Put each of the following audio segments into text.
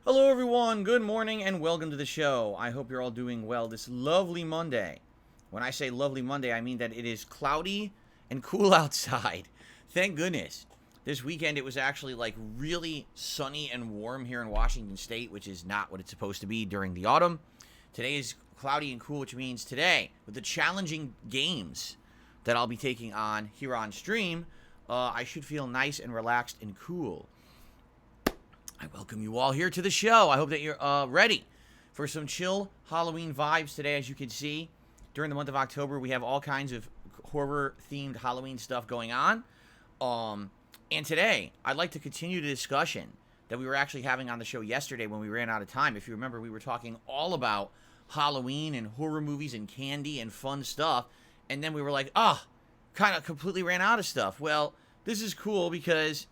Hello everyone, good morning and welcome to the show. I hope you're all doing well this lovely Monday. When I say lovely Monday, I mean that it is cloudy and cool outside. Thank goodness. This weekend it was actually like really sunny and warm here in Washington State, which is not what it's supposed to be during the autumn. Today is cloudy and cool, which means today, with the challenging games that I'll be taking on here on stream, I should feel nice and relaxed and cool. I welcome you all here to the show. I hope that you're ready for some chill Halloween vibes today. As you can see, during the month of October, we have all kinds of horror-themed Halloween stuff going on. And today, I'd like to continue the discussion that we were actually having on the show yesterday when we ran out of time. If you remember, we were talking all about Halloween and horror movies and candy and fun stuff. And then we were like, kind of completely ran out of stuff. Well, this is cool because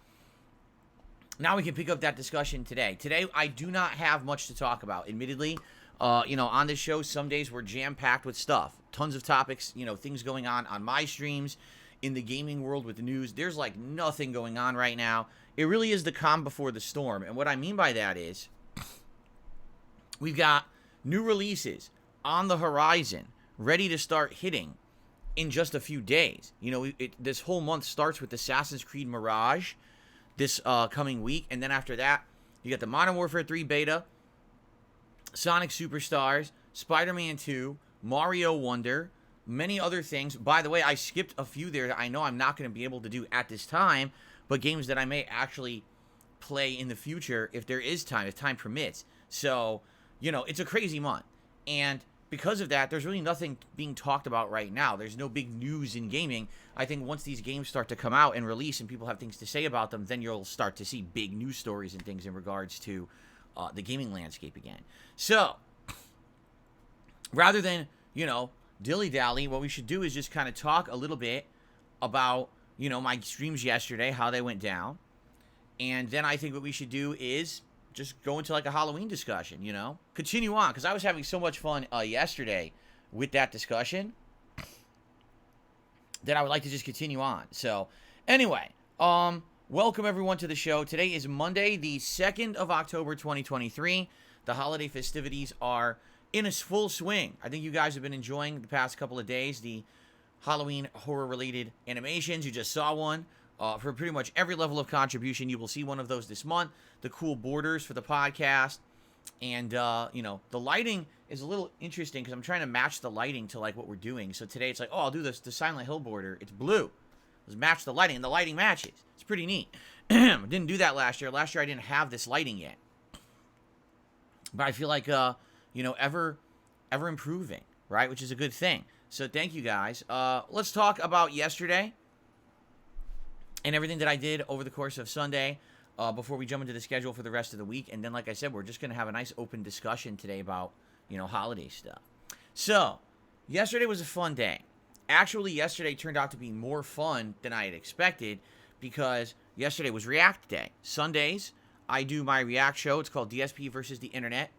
now we can pick up that discussion today. Today, I do not have much to talk about, admittedly. On this show, some days we're jam-packed with stuff. Tons of topics, things going on my streams, in the gaming world with the news. There's like nothing going on right now. It really is the calm before the storm. And what I mean by that is we've got new releases on the horizon, ready to start hitting in just a few days. This whole month starts with Assassin's Creed Mirage this coming week, and then after that, you got the Modern Warfare 3 beta, Sonic Superstars, Spider-Man 2, Mario Wonder, many other things. By the way, I skipped a few there that I know I'm not going to be able to do at this time, but games that I may actually play in the future if there is time, if time permits. So, it's a crazy month, and because of that, there's really nothing being talked about right now. There's no big news in gaming. I think once these games start to come out and release and people have things to say about them, then you'll start to see big news stories and things in regards to the gaming landscape again. So, rather than, dilly-dally, what we should do is just kind of talk a little bit about, my streams yesterday, how they went down. And then I think what we should do is just go into like a Halloween discussion, Continue on, because I was having so much fun yesterday with that discussion that I would like to just continue on. So, anyway, welcome everyone to the show. Today is Monday, the 2nd of October, 2023. The holiday festivities are in a full swing. I think you guys have been enjoying the past couple of days the Halloween horror-related animations. You just saw one. For pretty much every level of contribution, you will see one of those this month. The cool borders for the podcast. And, the lighting is a little interesting because I'm trying to match the lighting to, like, what we're doing. So today it's like, I'll do the Silent Hill border. It's blue. Let's match the lighting, and the lighting matches. It's pretty neat. Didn't do that last year. Last year I didn't have this lighting yet. But I feel like, ever improving, right? Which is a good thing. So thank you guys. Let's talk about yesterday and everything that I did over the course of Sunday before we jump into the schedule for the rest of the week. And then, like I said, we're just going to have a nice open discussion today about, holiday stuff. So, yesterday was a fun day. Actually, yesterday turned out to be more fun than I had expected because yesterday was React Day. Sundays, I do my React show. It's called DSP versus the Internet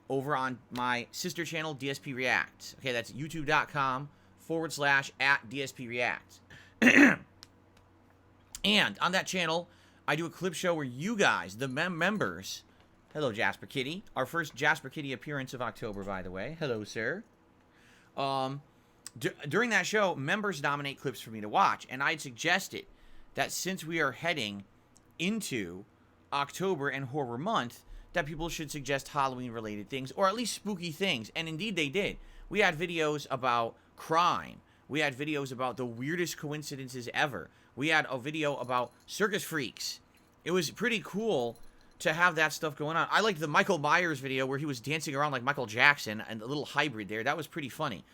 over on my sister channel, DSP Reacts. Okay, that's youtube.com/@DSPReacts. And on that channel, I do a clip show where you guys, the members, hello Jasper Kitty, our first Jasper Kitty appearance of October, by the way. Hello, sir. During that show, members nominate clips for me to watch, and I'd suggested that since we are heading into October and horror month, that people should suggest Halloween-related things, or at least spooky things, and indeed they did. We had videos about crime. We had videos about the weirdest coincidences ever. We had a video about circus freaks. It was pretty cool to have that stuff going on. I liked the Michael Myers video where he was dancing around like Michael Jackson, and a little hybrid there. That was pretty funny.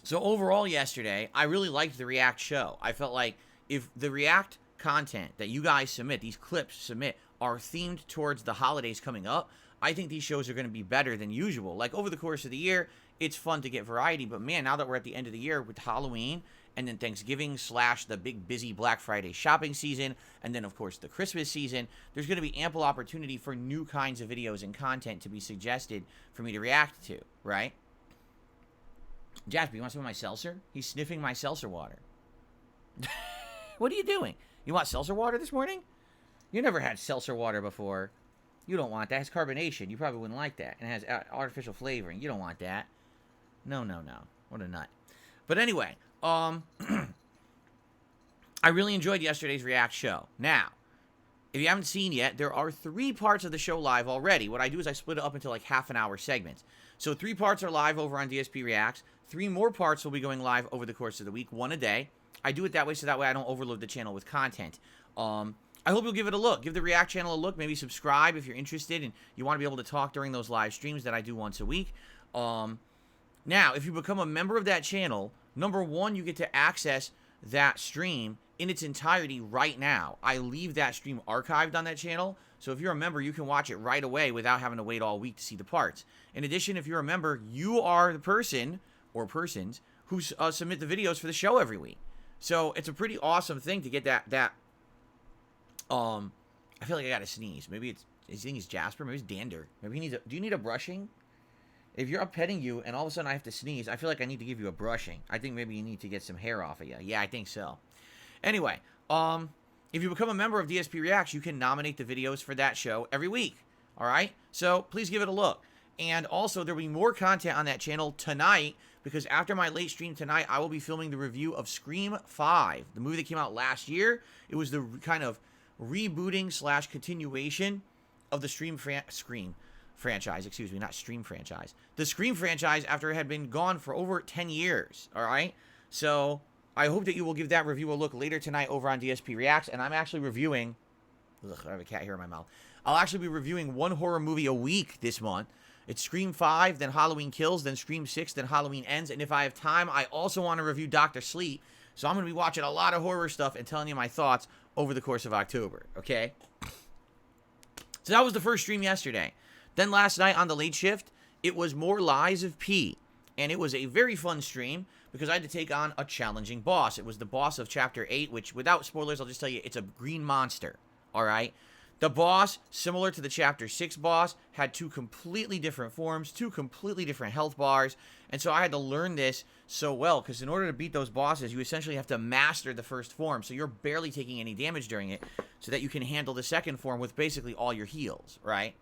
So overall yesterday, I really liked the React show. I felt like if the React content that you guys submit, these clips submit, are themed towards the holidays coming up, I think these shows are going to be better than usual. Like, over the course of the year, it's fun to get variety, but man, now that we're at the end of the year with Halloween, and then Thanksgiving / the big busy Black Friday shopping season, and then, of course, the Christmas season, there's going to be ample opportunity for new kinds of videos and content to be suggested for me to react to, right? Jasper, you want some of my seltzer? He's sniffing my seltzer water. What are you doing? You want seltzer water this morning? You never had seltzer water before. You don't want that. It's carbonation. You probably wouldn't like that. And it has artificial flavoring. You don't want that. No, no, no. What a nut. But anyway, I really enjoyed yesterday's React show. Now, if you haven't seen yet, there are 3 parts of the show live already. What I do is I split it up into like half-an-hour segments. So 3 parts are live over on DSP Reacts. 3 more parts will be going live over the course of the week, 1 a day. I do it that way so that way I don't overload the channel with content. I hope you'll give it a look. Give the React channel a look. Maybe subscribe if you're interested and you want to be able to talk during those live streams that I do once a week. Now, if you become a member of that channel, number 1, you get to access that stream in its entirety right now. I leave that stream archived on that channel, so if you're a member, you can watch it right away without having to wait all week to see the parts. In addition, if you're a member, you are the person or persons who submit the videos for the show every week. So it's a pretty awesome thing to get that. I feel like I gotta sneeze. Maybe it's his name is Jasper. Maybe it's Dander. Maybe he needs a. Do you need a brushing? If you're up petting you and all of a sudden I have to sneeze, I feel like I need to give you a brushing. I think maybe you need to get some hair off of you. Yeah, I think so. Anyway, if you become a member of DSP Reacts, you can nominate the videos for that show every week. All right? So please give it a look. And also, there will be more content on that channel tonight, because after my late stream tonight, I will be filming the review of Scream 5, the movie that came out last year. It was the kind of rebooting / continuation of the Scream franchise, excuse me, not Stream franchise. The Scream franchise after it had been gone for over 10 years, all right? So I hope that you will give that review a look later tonight over on DSP Reacts, and I'm actually reviewing, I have a cat hair in my mouth. I'll actually be reviewing 1 horror movie a week this month. It's Scream 5, then Halloween Kills, then Scream 6, then Halloween Ends, and if I have time, I also want to review Dr. Sleep, so I'm going to be watching a lot of horror stuff and telling you my thoughts over the course of October, okay? So that was the first stream yesterday. Then last night on the late shift, it was more Lies of P. And it was a very fun stream because I had to take on a challenging boss. It was the boss of Chapter 8, which, without spoilers, I'll just tell you, it's a green monster, all right? The boss, similar to the Chapter 6 boss, had 2 completely different forms, 2 completely different health bars, and so I had to learn this so well, because in order to beat those bosses, you essentially have to master the first form, so you're barely taking any damage during it, so that you can handle the second form with basically all your heals, right?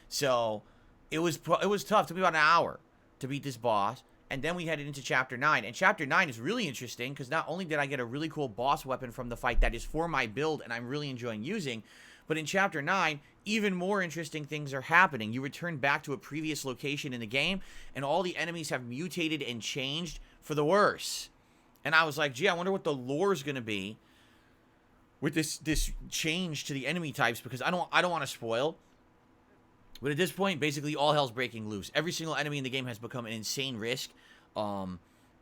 So it was tough. It took me about an hour to beat this boss, and then we headed into Chapter 9, and Chapter 9 is really interesting, because not only did I get a really cool boss weapon from the fight that is for my build, and I'm really enjoying using, but in Chapter 9, even more interesting things are happening. You return back to a previous location in the game, and all the enemies have mutated and changed for the worse. And I was like, gee, I wonder what the lore is going to be with this change to the enemy types, because I don't want to spoil. But at this point, basically all hell's breaking loose. Every single enemy in the game has become an insane risk.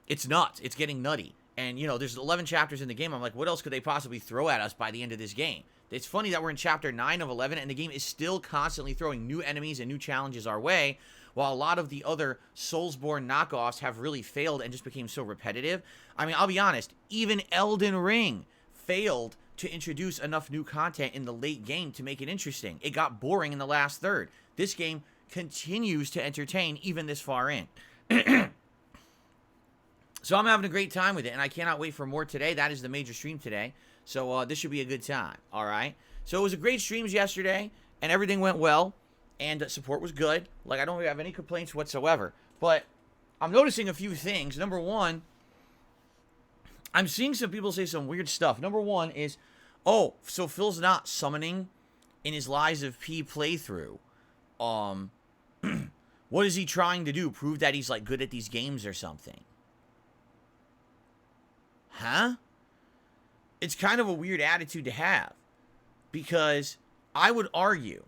It's nuts. It's getting nutty. And, you know, there's 11 chapters in the game. I'm like, what else could they possibly throw at us by the end of this game? It's funny that we're in Chapter 9 of 11, and the game is still constantly throwing new enemies and new challenges our way, while a lot of the other Soulsborne knockoffs have really failed and just became so repetitive. I mean, I'll be honest, even Elden Ring failed to introduce enough new content in the late game to make it interesting. It got boring in the last third. this game continues to entertain even this far in. So I'm having a great time with it, and I cannot wait for more today. That is the major stream today. So this should be a good time, all right? So it was a great streams yesterday, and everything went well, and support was good. Like, I don't have any complaints whatsoever. But I'm noticing a few things. Number one, I'm seeing some people say some weird stuff. Number one is, oh, so Phil's not summoning in his Lies of P playthrough. What is he trying to do? Prove that he's, like, good at these games or something? Huh? It's kind of a weird attitude to have. Because I would argue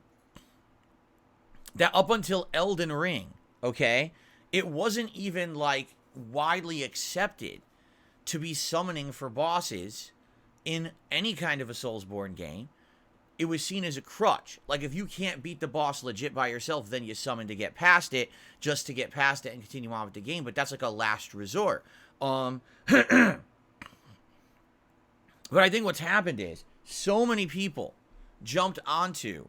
that up until Elden Ring, okay, it wasn't even, like, widely accepted to be summoning for bosses in any kind of a Soulsborne game. It was seen as a crutch. Like, if you can't beat the boss legit by yourself, then you summon to get past it, just to get past it and continue on with the game. But that's like a last resort. But I think what's happened is so many people jumped onto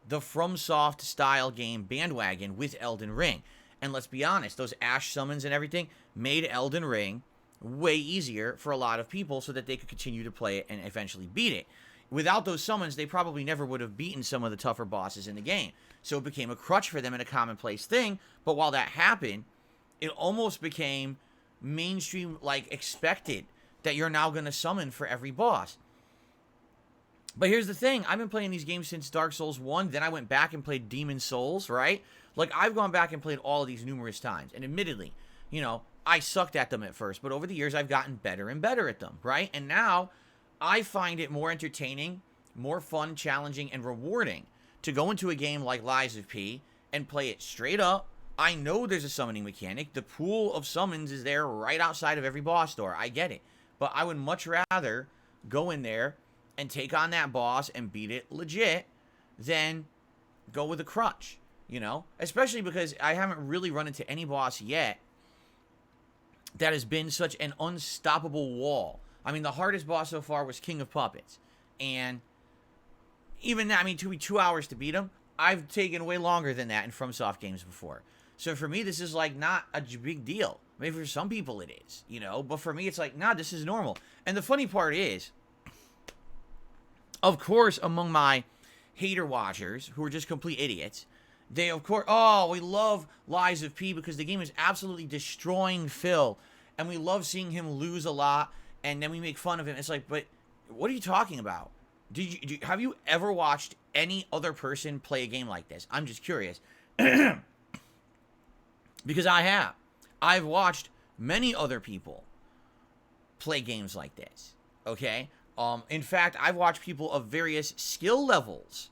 the FromSoft style game bandwagon with Elden Ring. And let's be honest, those Ash summons and everything made Elden Ring way easier for a lot of people so that they could continue to play it and eventually beat it. Without those summons, they probably never would have beaten some of the tougher bosses in the game. So it became a crutch for them and a commonplace thing. But while that happened, it almost became mainstream, like, expected that you're now going to summon for every boss. But here's the thing. I've been playing these games since Dark Souls 1. Then I went back and played Demon Souls, right? Like, I've gone back and played all of these numerous times. And admittedly, you know, I sucked at them at first. But over the years, I've gotten better and better at them, right? And now, I find it more entertaining, more fun, challenging, and rewarding to go into a game like Lies of P and play it straight up. I know there's a summoning mechanic. The pool of summons is there right outside of every boss door. I get it. But I would much rather go in there and take on that boss and beat it legit than go with a crutch, you know? Especially because I haven't really run into any boss yet that has been such an unstoppable wall. I mean, the hardest boss so far was King of Puppets. And even that, I mean, it took me 2 hours to beat him. I've taken way longer than that in FromSoft games before. So for me, this is, like, not a big deal. Maybe for some people it is, you know? But for me, it's like, nah, this is normal. And the funny part is, of course, among my hater watchers, who are just complete idiots, they, of course, oh, we love Lies of P because the game is absolutely destroying Phil. And we love seeing him lose a lot. And then we make fun of him. It's like, but what are you talking about? Have you ever watched any other person play a game like this? I'm just curious. Because I have. I've watched many other people play games like this. Okay? In fact, I've watched people of various skill levels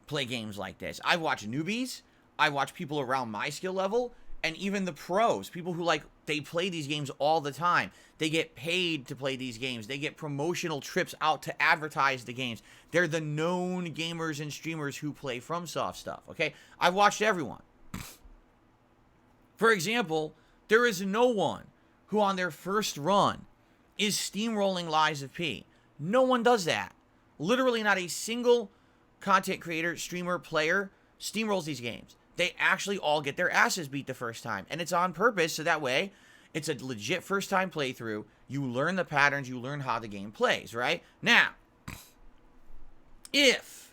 play games like this. I've watched newbies. I watch people around my skill level. And even the pros, people who, like, they play these games all the time. They get paid to play these games. They get promotional trips out to advertise the games. They're the known gamers and streamers who play FromSoft stuff, okay? I've watched everyone. For example, there is no one who on their first run is steamrolling Lies of P. No one does that. Literally not a single content creator, streamer, player steamrolls these games. They actually all get their asses beat the first time. And it's on purpose, so that way, it's a legit first-time playthrough. You learn the patterns, you learn how the game plays, right? Now, if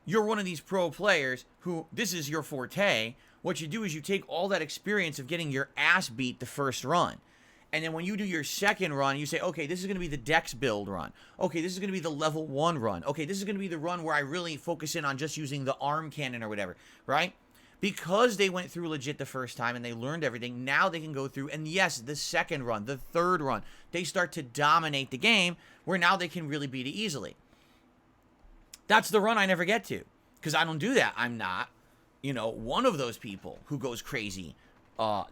you're one of these pro players who, this is your forte, what you do is you take all that experience of getting your ass beat the first run. And then when you do your second run, you say, okay, this is going to be the Dex build run. Okay, this is going to be the level 1 run. Okay, this is going to be the run where I really focus in on just using the arm cannon or whatever, right? Because they went through legit the first time and they learned everything, now they can go through, and yes, the second run, the third run, they start to dominate the game, where now they can really beat it easily. That's the run I never get to, because I don't do that. I'm not, you know, one of those people who goes crazy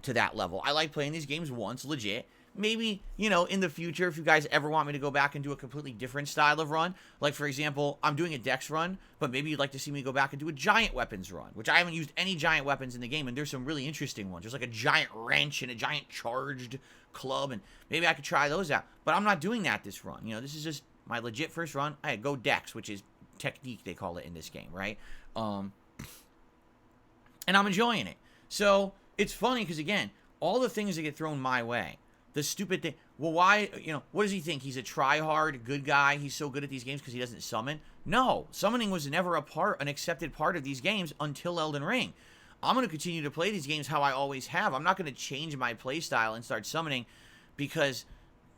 to that level. I like playing these games once, legit. Maybe, you know, in the future, if you guys ever want me to go back and do a completely different style of run, like, for example, I'm doing a Dex run, but maybe you'd like to see me go back and do a giant weapons run, which I haven't used any giant weapons in the game, and there's some really interesting ones. There's like a giant wrench and a giant charged club, and maybe I could try those out. But I'm not doing that this run. You know, this is just my legit first run. I go Dex, which is technique, they call it in this game, right? And I'm enjoying it. So it's funny because, again, all the things that get thrown my way, the stupid thing. Well, why, what does he think? He's a try-hard, good guy. He's so good at these games because he doesn't summon? No, summoning was never an accepted part of these games until Elden Ring. I'm going to continue to play these games how I always have. I'm not going to change my playstyle and start summoning because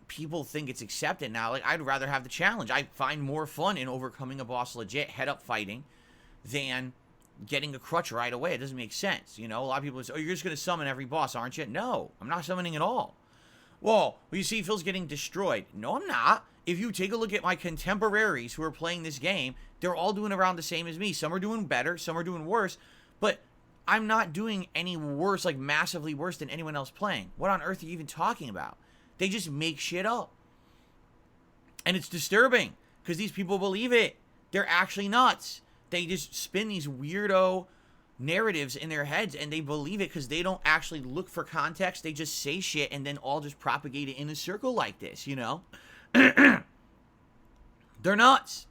people think it's accepted now. Like, I'd rather have the challenge. I find more fun in overcoming a boss legit, head-up fighting, than getting a crutch right away. It doesn't make sense. A lot of people say, oh, you're just going to summon every boss, aren't you? No, I'm not summoning at all. Whoa, well, you see Phil's getting destroyed. No, I'm not. If you take a look at my contemporaries who are playing this game, they're all doing around the same as me. Some are doing better, some are doing worse, but I'm not doing any worse, like massively worse than anyone else playing. What on earth are you even talking about? They just make shit up. And it's disturbing, because these people believe it. They're actually nuts. They just spin these weirdo narratives in their heads, and they believe it because they don't actually look for context. They just say shit and then all just propagate it in a circle like this, They're nuts.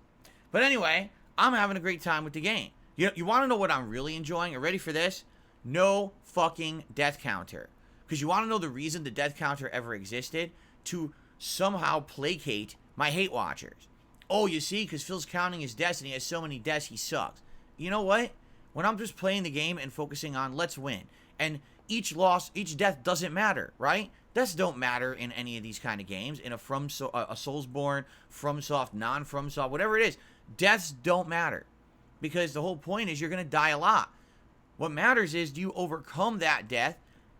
But anyway, I'm having a great time with the game. You want to know what I'm really enjoying? Are you ready for this? No fucking death counter. Because you want to know the reason the death counter ever existed? To somehow placate my hate watchers. Oh, you see, because Phil's counting his deaths and he has so many deaths, he sucks. You know what? When I'm just playing the game and focusing on let's win, and each death doesn't matter, right? Deaths don't matter in any of these kind of games. In a Soulsborne, FromSoft, non-FromSoft, whatever it is, deaths don't matter. Because the whole point is you're going to die a lot. What matters is, do you overcome that death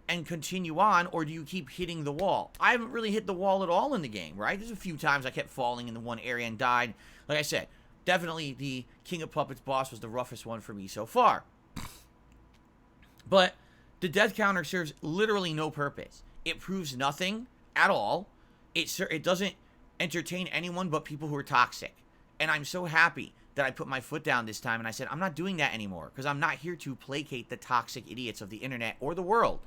and continue on, or do you keep hitting the wall? I haven't really hit the wall at all in the game, right? There's a few times I kept falling in the one area and died. Like I said, definitely the King of Puppets boss was the roughest one for me so far. But the death counter serves literally no purpose. It proves nothing at all. It doesn't entertain anyone but people who are toxic. And I'm so happy that I put my foot down this time and I said, I'm not doing that anymore, because I'm not here to placate the toxic idiots of the internet or the world.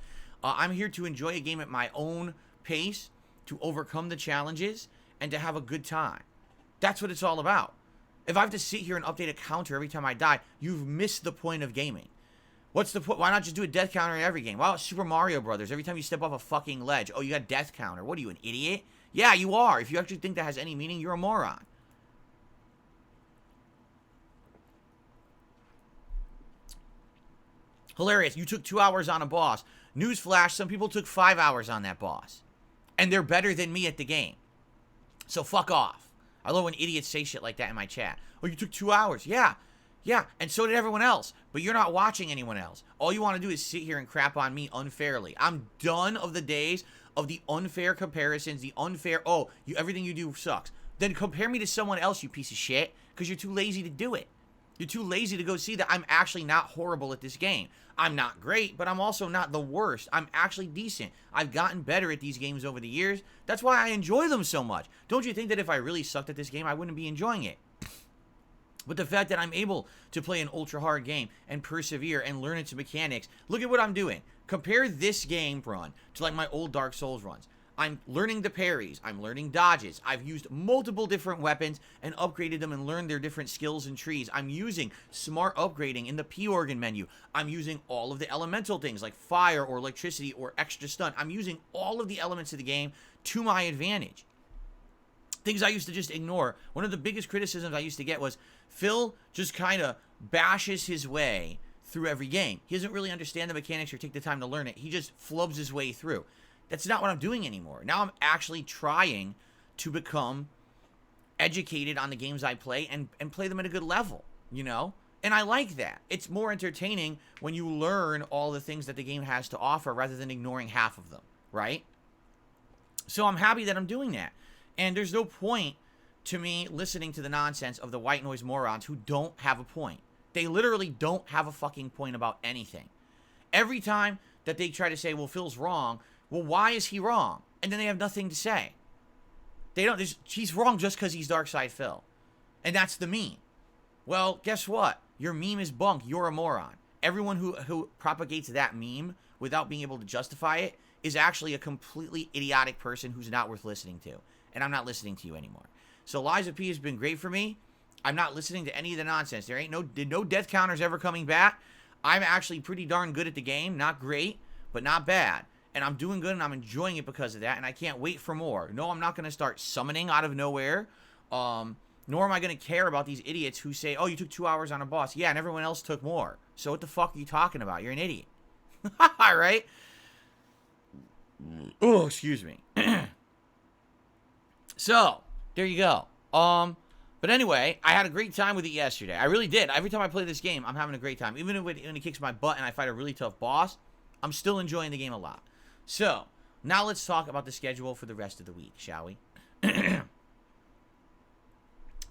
I'm here to enjoy a game at my own pace, to overcome the challenges, and to have a good time. That's what it's all about. If I have to sit here and update a counter every time I die, you've missed the point of gaming. What's the point? Why not just do a death counter in every game? Why not Super Mario Brothers? Every time you step off a fucking ledge, oh, you got death counter. What are you, an idiot? Yeah, you are. If you actually think that has any meaning, you're a moron. Hilarious. You took 2 hours on a boss. Newsflash, some people took 5 hours on that boss. And they're better than me at the game. So fuck off. I love when idiots say shit like that in my chat. Oh, you took 2 hours. Yeah. Yeah, and so did everyone else. But you're not watching anyone else. All you want to do is sit here and crap on me unfairly. I'm done of the days of the unfair comparisons, the unfair, everything you do sucks. Then compare me to someone else, you piece of shit, because you're too lazy to do it. You're too lazy to go see that I'm actually not horrible at this game. I'm not great, but I'm also not the worst. I'm actually decent. I've gotten better at these games over the years. That's why I enjoy them so much. Don't you think that if I really sucked at this game, I wouldn't be enjoying it? But the fact that I'm able to play an ultra hard game and persevere and learn its mechanics, look at what I'm doing. Compare this game run to like my old Dark Souls runs. I'm learning the parries. I'm learning dodges. I've used multiple different weapons and upgraded them and learned their different skills and trees. I'm using smart upgrading in the P-Organ menu. I'm using all of the elemental things like fire or electricity or extra stun. I'm using all of the elements of the game to my advantage. Things I used to just ignore. One of the biggest criticisms I used to get was Phil just kind of bashes his way through every game. He doesn't really understand the mechanics or take the time to learn it. He just flubs his way through. That's not what I'm doing anymore. Now I'm actually trying to become educated on the games I play and play them at a good level, And I like that. It's more entertaining when you learn all the things that the game has to offer rather than ignoring half of them, right? So I'm happy that I'm doing that. And there's no point to me listening to the nonsense of the white noise morons who don't have a point. They literally don't have a fucking point about anything. Every time that they try to say, well, Phil's wrong, well, why is he wrong? And then they have nothing to say. He's wrong just because he's Darkside Phil. And that's the meme. Well, guess what? Your meme is bunk. You're a moron. Everyone who propagates that meme without being able to justify it is actually a completely idiotic person who's not worth listening to. And I'm not listening to you anymore. So Lies of P has been great for me. I'm not listening to any of the nonsense. There ain't no death counters ever coming back. I'm actually pretty darn good at the game. Not great, but not bad. And I'm doing good, and I'm enjoying it because of that, and I can't wait for more. No, I'm not going to start summoning out of nowhere. Nor am I going to care about these idiots who say, oh, you took 2 hours on a boss. Yeah, and everyone else took more. So what the fuck are you talking about? You're an idiot. All right? Oh, excuse me. So, there you go. But anyway, I had a great time with it yesterday. I really did. Every time I play this game, I'm having a great time. Even when it kicks my butt and I fight a really tough boss, I'm still enjoying the game a lot. So, now let's talk about the schedule for the rest of the week, shall we?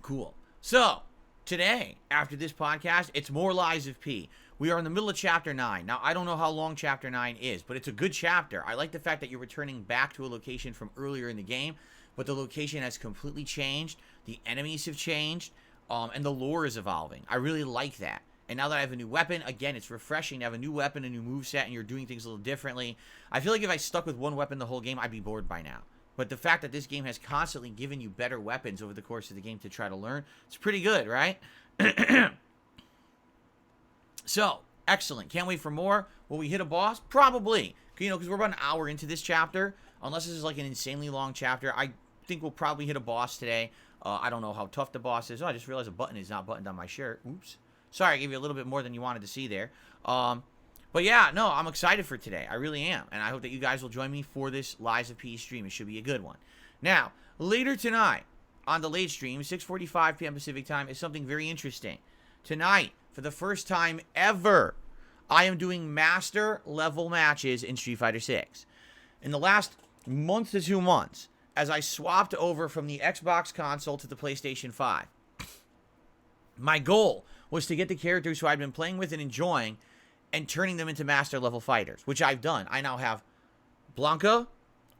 Cool. So, today, after this podcast, it's more Lies of P. We are in the middle of Chapter 9. Now, I don't know how long Chapter 9 is, but it's a good chapter. I like the fact that you're returning back to a location from earlier in the game, but the location has completely changed, the enemies have changed, and the lore is evolving. I really like that. And now that I have a new weapon, again, it's refreshing to have a new weapon, a new moveset, and you're doing things a little differently. I feel like if I stuck with one weapon the whole game, I'd be bored by now. But the fact that this game has constantly given you better weapons over the course of the game to try to learn, it's pretty good, right? So, excellent. Can't wait for more. Will we hit a boss? Probably. You know, because we're about an hour into this chapter. Unless this is like an insanely long chapter, I think we'll probably hit a boss today. I don't know how tough the boss is. Oh, I just realized a button is not buttoned on my shirt. Oops. Sorry, I gave you a little bit more than you wanted to see there. But yeah, no, I'm excited for today. I really am. And I hope that you guys will join me for this Lies of P stream. It should be a good one. Now, later tonight on the late stream, 6:45 p.m. Pacific time, is something very interesting. Tonight, for the first time ever, I am doing master level matches in Street Fighter 6. In the last month to 2 months, as I swapped over from the Xbox console to the PlayStation 5, my goal was to get the characters who I'd been playing with and enjoying and turning them into master level fighters, which I've done. I now have Blanca,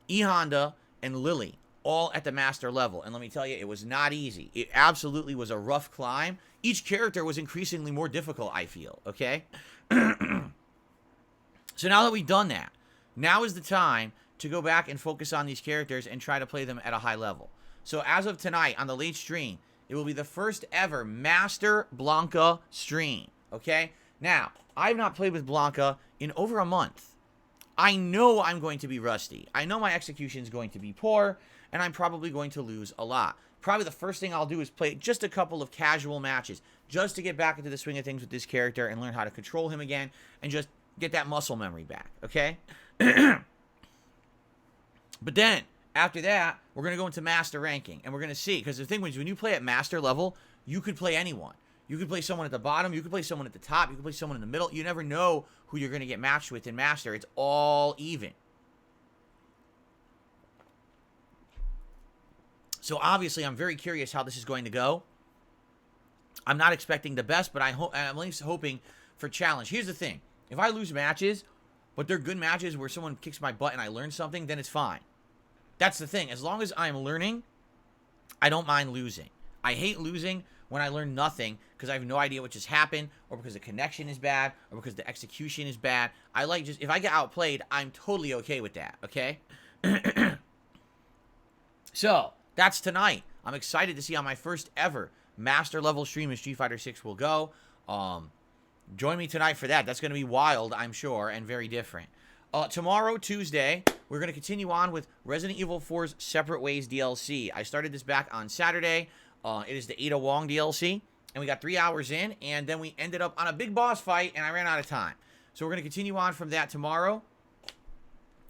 E Honda, and Lily all at the master level. And let me tell you, it was not easy. It absolutely was a rough climb. Each character was increasingly more difficult, I feel, okay? So now that we've done that, now is the time to go back and focus on these characters and try to play them at a high level. So as of tonight, on the late stream, it will be the first ever Master Blanca stream, okay? Now, I've not played with Blanca in over a month. I know I'm going to be rusty. I know my execution is going to be poor, and I'm probably going to lose a lot. Probably the first thing I'll do is play just a couple of casual matches, just to get back into the swing of things with this character and learn how to control him again, and just get that muscle memory back, okay? But then, after that, we're going to go into master ranking, and we're going to see, because the thing is, when you play at master level, you could play anyone. You could play someone at the bottom, you could play someone at the top, you could play someone in the middle. You never know who you're going to get matched with in master. It's all even. So obviously, I'm very curious how this is going to go. I'm not expecting the best, but I'm at least hoping for challenge. Here's the thing. If I lose matches, but they're good matches where someone kicks my butt and I learn something, then it's fine. That's the thing. As long as I'm learning, I don't mind losing. I hate losing when I learn nothing because I have no idea what just happened, or because the connection is bad, or because the execution is bad. I like just, if I get outplayed, I'm totally okay with that, okay? So, that's tonight. I'm excited to see how my first ever master level stream in Street Fighter 6 will go. Join me tonight for that. That's going to be wild, I'm sure, and very different. Tomorrow, Tuesday, we're going to continue on with Resident Evil 4's Separate Ways DLC. I started this back on Saturday. It is the Ada Wong DLC, and we got 3 hours in, and then we ended up on a big boss fight, and I ran out of time. So we're going to continue on from that tomorrow.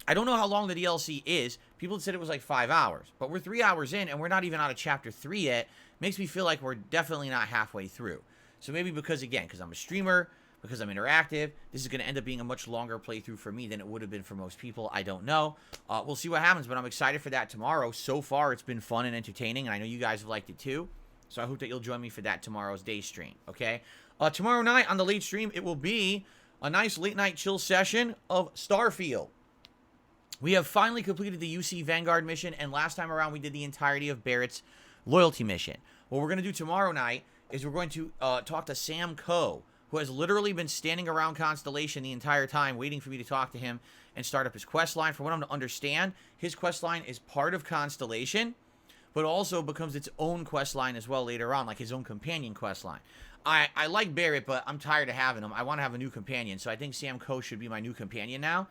I don't know how long the DLC is. People said it was like 5 hours, but we're 3 hours in, and we're not even out of Chapter 3 yet. Makes me feel like we're definitely not halfway through. So maybe because I'm a streamer, because I'm interactive, this is going to end up being a much longer playthrough for me than it would have been for most people. I don't know. We'll see what happens, but I'm excited for that tomorrow. So far, it's been fun and entertaining, and I know you guys have liked it too. So I hope that you'll join me for that tomorrow's day stream, okay? Tomorrow night on the late stream, it will be a nice late-night chill session of Starfield. We have finally completed the UC Vanguard mission, and last time around, we did the entirety of Barrett's loyalty mission. What we're going to do tomorrow night is we're going to talk to Sam Coe, who has literally been standing around Constellation the entire time, waiting for me to talk to him and start up his quest line. For what I'm to understand, his quest line is part of Constellation, but also becomes its own quest line as well later on, like his own companion quest line. I like Barrett, but I'm tired of having him. I want to have a new companion, so I think Sam Coe should be my new companion now.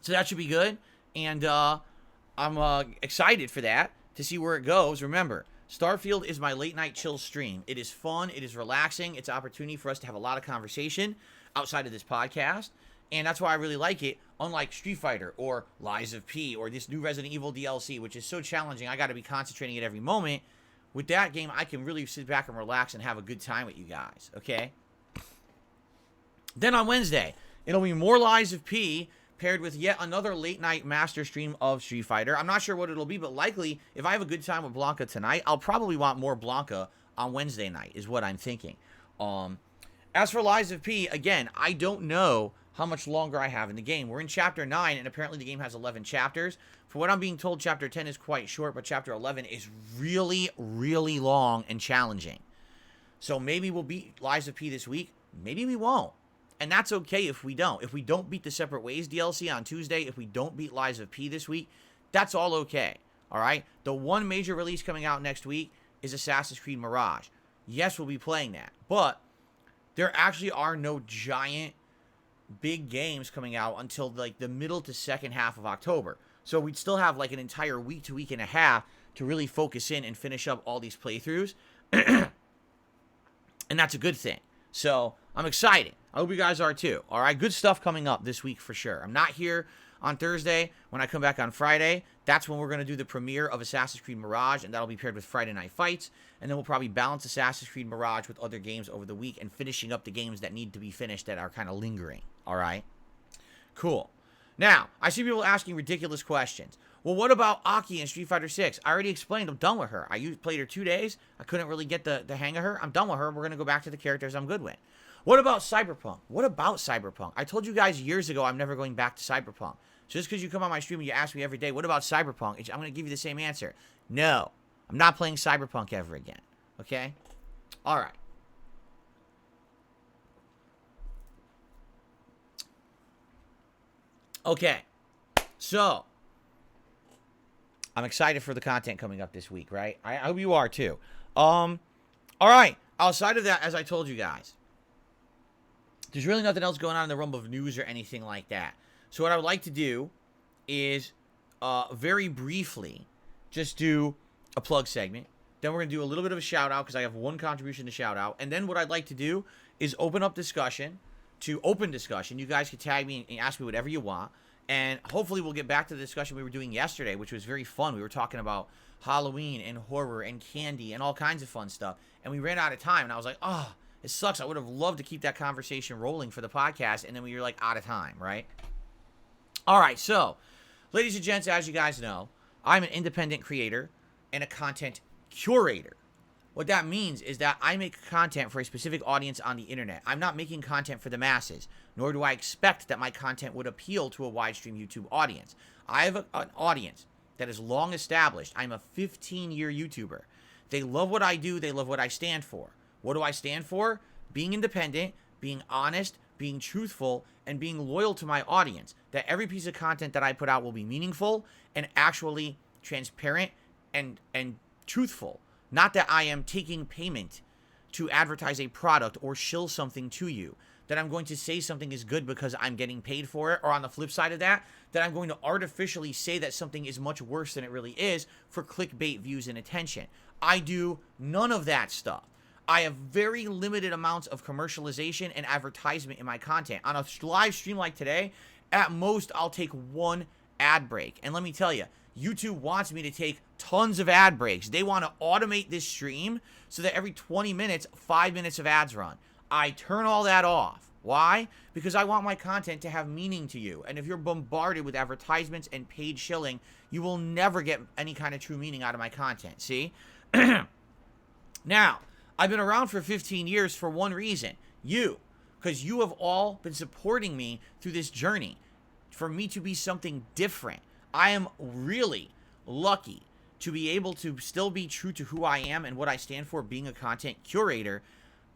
So that should be good, and I'm excited for that, to see where it goes. Remember, Starfield is my late night chill stream. It is fun, it is relaxing, it's an opportunity for us to have a lot of conversation outside of this podcast, and that's why I really like it, unlike Street Fighter or Lies of P or this new Resident Evil DLC, which is so challenging. I got to be concentrating at every moment. With that game, I can really sit back and relax and have a good time with you guys, okay? Then on Wednesday, it'll be more Lies of P paired with yet another late-night master stream of Street Fighter. I'm not sure what it'll be, but likely, if I have a good time with Blanca tonight, I'll probably want more Blanca on Wednesday night, is what I'm thinking. As for Lies of P, again, I don't know how much longer I have in the game. We're in Chapter 9, and apparently the game has 11 chapters. For what I'm being told, Chapter 10 is quite short, but Chapter 11 is really, really long and challenging. So maybe we'll beat Lies of P this week. Maybe we won't. And that's okay if we don't. If we don't beat the Separate Ways DLC on Tuesday, if we don't beat Lies of P this week, that's all okay. All right? The one major release coming out next week is Assassin's Creed Mirage. Yes, we'll be playing that. But there actually are no giant big games coming out until like the middle to second half of October. So we'd still have like an entire week to week and a half to really focus in and finish up all these playthroughs. And that's a good thing. So I'm excited. I hope you guys are too. All right, good stuff coming up this week for sure. I'm not here on Thursday. When I come back on Friday, that's when we're going to do the premiere of Assassin's Creed Mirage, and that'll be paired with Friday Night Fights. And then we'll probably balance Assassin's Creed Mirage with other games over the week and finishing up the games that need to be finished that are kind of lingering. All right? Cool. Now, I see people asking ridiculous questions. Well, what about Aki in Street Fighter 6? I already explained I'm done with her. I played her 2 days. I couldn't really get the hang of her. I'm done with her. We're going to go back to the characters I'm good with. What about Cyberpunk? What about Cyberpunk? I told you guys years ago I'm never going back to Cyberpunk. So just because you come on my stream and you ask me every day, what about Cyberpunk? I'm going to give you the same answer. No, I'm not playing Cyberpunk ever again. Okay? All right. Okay. So, I'm excited for the content coming up this week, right? I hope you are too. All right. Outside of that, as I told you guys, there's really nothing else going on in the realm of news or anything like that. So what I would like to do is very briefly just do a plug segment. Then we're going to do a little bit of a shout out because I have one contribution to shout out. And then what I'd like to do is open discussion. You guys can tag me and ask me whatever you want. And hopefully we'll get back to the discussion we were doing yesterday, which was very fun. We were talking about Halloween and horror and candy and all kinds of fun stuff. And we ran out of time. And I was like, oh, it sucks. I would have loved to keep that conversation rolling for the podcast. And then we were like out of time, right? All right. So, ladies and gents, as you guys know, I'm an independent creator and a content curator. What that means is that I make content for a specific audience on the internet. I'm not making content for the masses, nor do I expect that my content would appeal to a wide stream YouTube audience. I have an audience that is long established. I'm a 15-year YouTuber. They love what I do. They love what I stand for. What do I stand for? Being independent, being honest, being truthful, and being loyal to my audience. That every piece of content that I put out will be meaningful and actually transparent and truthful. Not that I am taking payment to advertise a product or shill something to you. That I'm going to say something is good because I'm getting paid for it. Or on the flip side of that, that I'm going to artificially say that something is much worse than it really is for clickbait, views, and attention. I do none of that stuff. I have very limited amounts of commercialization and advertisement in my content. On a live stream like today, at most, I'll take one ad break. And let me tell you, YouTube wants me to take tons of ad breaks. They want to automate this stream so that every 20 minutes, 5 minutes of ads run. I turn all that off. Why? Because I want my content to have meaning to you. And if you're bombarded with advertisements and paid shilling, you will never get any kind of true meaning out of my content. See? Now, I've been around for 15 years for one reason. You. Because you have all been supporting me through this journey. For me to be something different. I am really lucky to be able to still be true to who I am and what I stand for, being a content curator,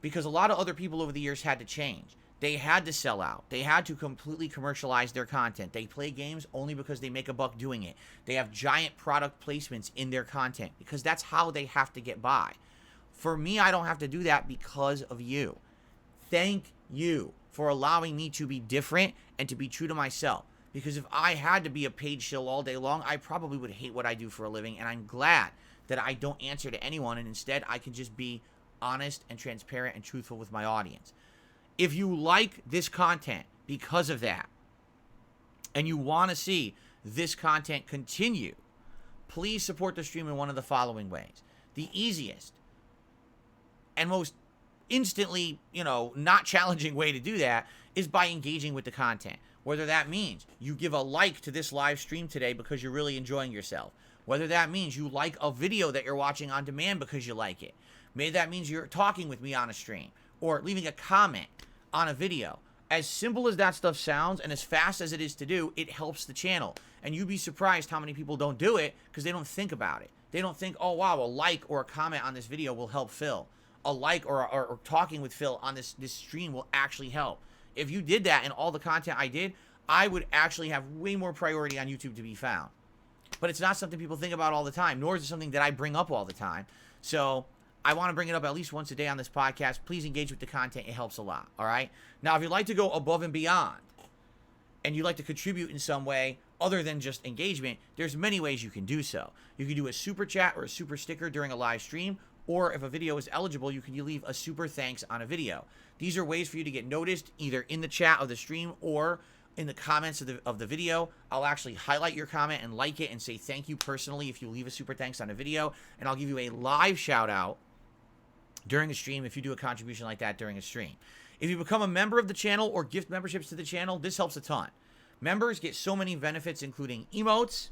because a lot of other people over the years had to change. They had to sell out. They had to completely commercialize their content. They play games only because they make a buck doing it. They have giant product placements in their content because that's how they have to get by. For me, I don't have to do that because of you. Thank you for allowing me to be different and to be true to myself. Because if I had to be a paid shill all day long, I probably would hate what I do for a living. And I'm glad that I don't answer to anyone, and instead I can just be honest and transparent and truthful with my audience. If you like this content because of that, and you want to see this content continue, please support the stream in one of the following ways. The easiest and most instantly, not challenging way to do that is by engaging with the content. Whether that means you give a like to this live stream today because you're really enjoying yourself. Whether that means you like a video that you're watching on demand because you like it. Maybe that means you're talking with me on a stream or leaving a comment on a video. As simple as that stuff sounds and as fast as it is to do, it helps the channel. And you'd be surprised how many people don't do it because they don't think about it. They don't think, oh wow, a like or a comment on this video will help Phil. A like or talking with Phil on this stream will actually help. If you did that and all the content I did, I would actually have way more priority on YouTube to be found. But it's not something people think about all the time, nor is it something that I bring up all the time. So I want to bring it up at least once a day on this podcast. Please engage with the content. It helps a lot, all right? Now, if you'd like to go above and beyond and you'd like to contribute in some way other than just engagement, there's many ways you can do so. You can do a super chat or a super sticker during a live stream, or if a video is eligible, you can leave a super thanks on a video. These are ways for you to get noticed either in the chat of the stream or in the comments of the video. I'll actually highlight your comment and like it and say thank you personally if you leave a super thanks on a video, and I'll give you a live shout out during a stream if you do a contribution like that during a stream. If you become a member of the channel or gift memberships to the channel, this helps a ton. Members get so many benefits, including emotes,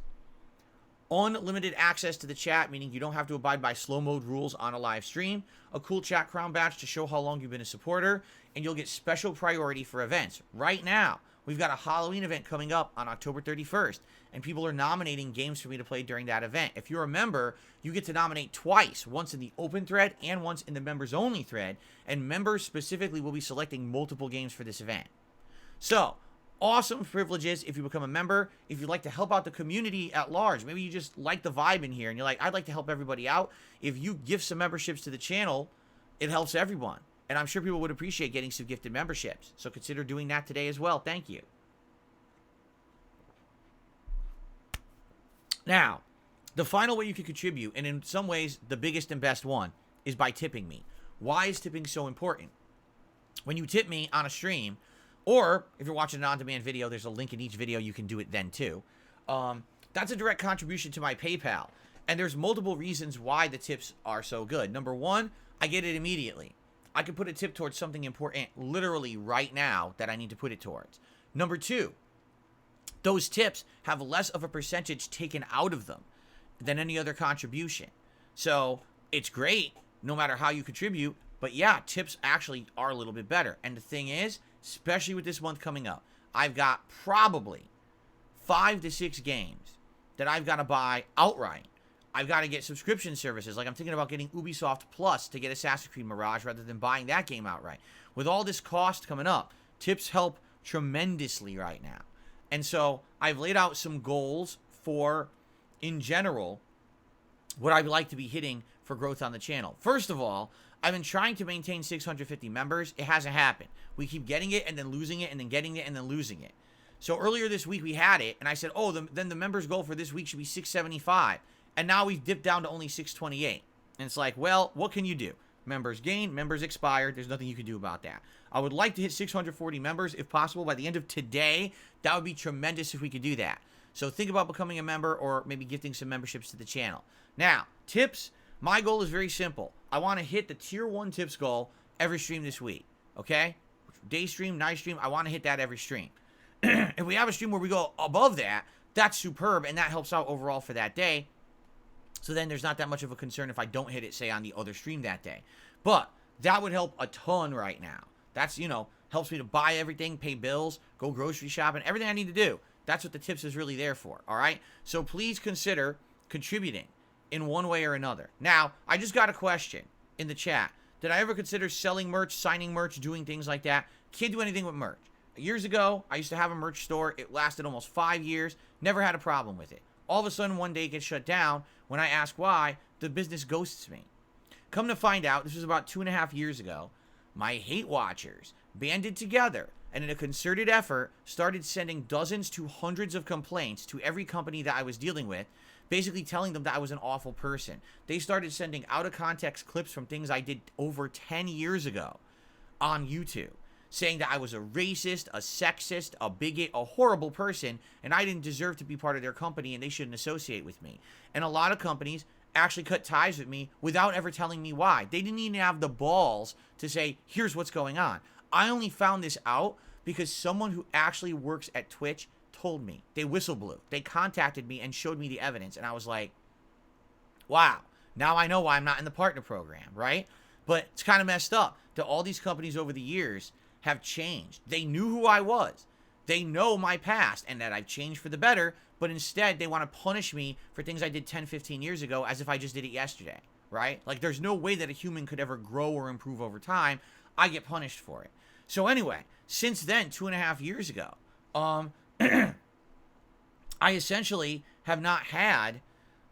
unlimited access to the chat, meaning you don't have to abide by slow mode rules on a live stream, a cool chat crown badge to show how long you've been a supporter, and you'll get special priority for events. Right now, we've got a Halloween event coming up on October 31st, and people are nominating games for me to play during that event. If you're a member, you get to nominate twice, once in the open thread and once in the members only thread, and members specifically will be selecting multiple games for this event. So, awesome privileges if you become a member. If you'd like to help out the community at large, maybe you just like the vibe in here and you're like, I'd like to help everybody out. If you give some memberships to the channel, it helps everyone. And I'm sure people would appreciate getting some gifted memberships. So consider doing that today as well. Thank you. Now, the final way you can contribute, and in some ways the biggest and best one, is by tipping me. Why is tipping so important? When you tip me on a stream, or if you're watching an on-demand video, there's a link in each video, you can do it then too. That's a direct contribution to my PayPal. And there's multiple reasons why the tips are so good. Number one, I get it immediately. I can put a tip towards something important literally right now that I need to put it towards. Number two, those tips have less of a percentage taken out of them than any other contribution. So it's great no matter how you contribute, but yeah, tips actually are a little bit better. And the thing is, especially with this month coming up, I've got probably 5 to 6 games that I've got to buy outright. I've got to get subscription services. Like I'm thinking about getting Ubisoft Plus to get Assassin's Creed Mirage rather than buying that game outright. With all this cost coming up, tips help tremendously right now. And so I've laid out some goals for, in general, what I'd like to be hitting for growth on the channel. First of all, I've been trying to maintain 650 members. It hasn't happened. We keep getting it and then losing it and then getting it and then losing it. So earlier this week we had it, and I said, oh, then the members goal for this week should be 675. And now we've dipped down to only 628. And it's like, well, what can you do? Members gained, members expired. There's nothing you can do about that. I would like to hit 640 members if possible by the end of today. That would be tremendous if we could do that. So think about becoming a member or maybe gifting some memberships to the channel. Now, tips. My goal is very simple. I want to hit the tier 1 tips goal every stream this week. Okay? Day stream, night stream, I want to hit that every stream. If we have a stream where we go above that, that's superb, and that helps out overall for that day. So then there's not that much of a concern if I don't hit it, say, on the other stream that day. But that would help a ton right now. That's, helps me to buy everything, pay bills, go grocery shopping, everything I need to do. That's what the tips is really there for, all right? So please consider contributing in one way or another. Now, I just got a question in the chat. Did I ever consider selling merch, signing merch, doing things like that? Can't do anything with merch. Years ago, I used to have a merch store. It lasted almost 5 years. Never had a problem with it. All of a sudden, one day it gets shut down. When I ask why, the business ghosts me. Come to find out, this was about 2.5 years ago, my hate watchers banded together and in a concerted effort started sending dozens to hundreds of complaints to every company that I was dealing with, basically telling them that I was an awful person. They started sending out of context clips from things I did over 10 years ago on YouTube, saying that I was a racist, a sexist, a bigot, a horrible person, and I didn't deserve to be part of their company and they shouldn't associate with me. And a lot of companies actually cut ties with me without ever telling me why. They didn't even have the balls to say, here's what's going on. I only found this out because someone who actually works at Twitch told me. They whistle blew. They contacted me and showed me the evidence. And I was like, wow, now I know why I'm not in the partner program, right? But it's kind of messed up that all these companies over the years have changed. They knew who I was. They know my past and that I've changed for the better, but instead they want to punish me for things I did 10, 15 years ago as if I just did it yesterday, right? Like there's no way that a human could ever grow or improve over time. I get punished for it. So anyway, since then, 2.5 years ago, I essentially have not had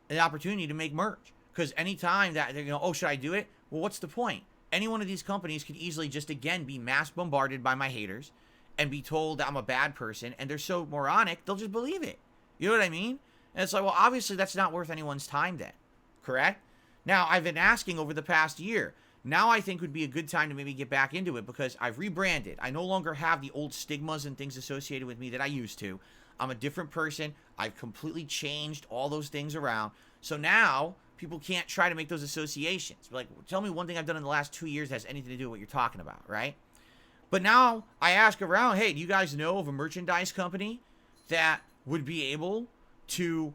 the opportunity to make merch. Because anytime that they're oh, should I do it? Well, what's the point? Any one of these companies could easily just, again, be mass bombarded by my haters and be told that I'm a bad person. And they're so moronic, they'll just believe it. You know what I mean? And it's like, well, obviously that's not worth anyone's time then. Correct? Now, I've been asking over the past year. Now I think would be a good time to maybe get back into it because I've rebranded. I no longer have the old stigmas and things associated with me that I used to. I'm a different person. I've completely changed all those things around. So now people can't try to make those associations. Like, tell me one thing I've done in the last 2 years that has anything to do with what you're talking about, right? But now I ask around, hey, do you guys know of a merchandise company that would be able to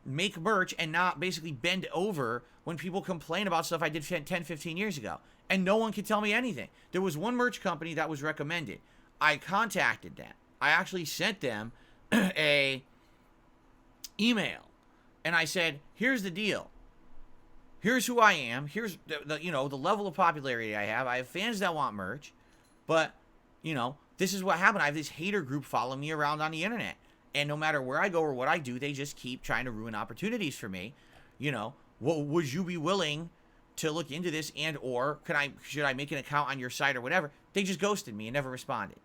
make merch and not basically bend over when people complain about stuff I did 10, 15 years ago? And no one could tell me anything. There was one merch company that was recommended. I contacted them. I actually sent them a email. And I said, here's the deal. Here's who I am. Here's the level of popularity I have. I have fans that want merch. But, this is what happened. I have this hater group following me around on the internet. And no matter where I go or what I do, they just keep trying to ruin opportunities for me. Would you be willing to look into this and or should I make an account on your site or whatever? They just ghosted me and never responded.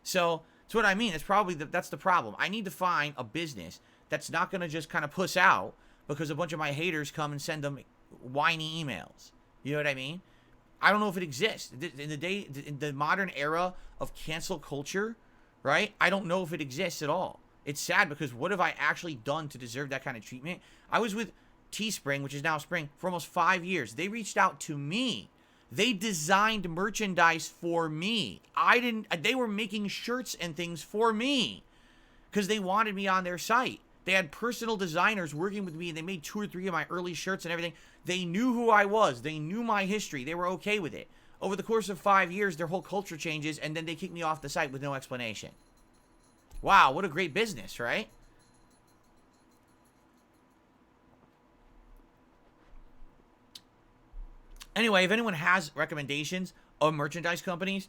So that's what I mean. That's the problem. I need to find a business that's not going to just kind of puss out because a bunch of my haters come and send them whiny emails. You know what I mean? I don't know if it exists. In the modern era of cancel culture, right? I don't know if it exists at all. It's sad because what have I actually done to deserve that kind of treatment? I was with Teespring, which is now Spring, for almost 5 years. They reached out to me. They designed merchandise for me. They were making shirts and things for me because they wanted me on their site. They had personal designers working with me and they made 2 or 3 of my early shirts and everything. They knew who I was. They knew my history. They were okay with it. Over the course of 5 years, their whole culture changes and then they kick me off the site with no explanation. Wow, what a great business, right? Anyway, if anyone has recommendations of merchandise companies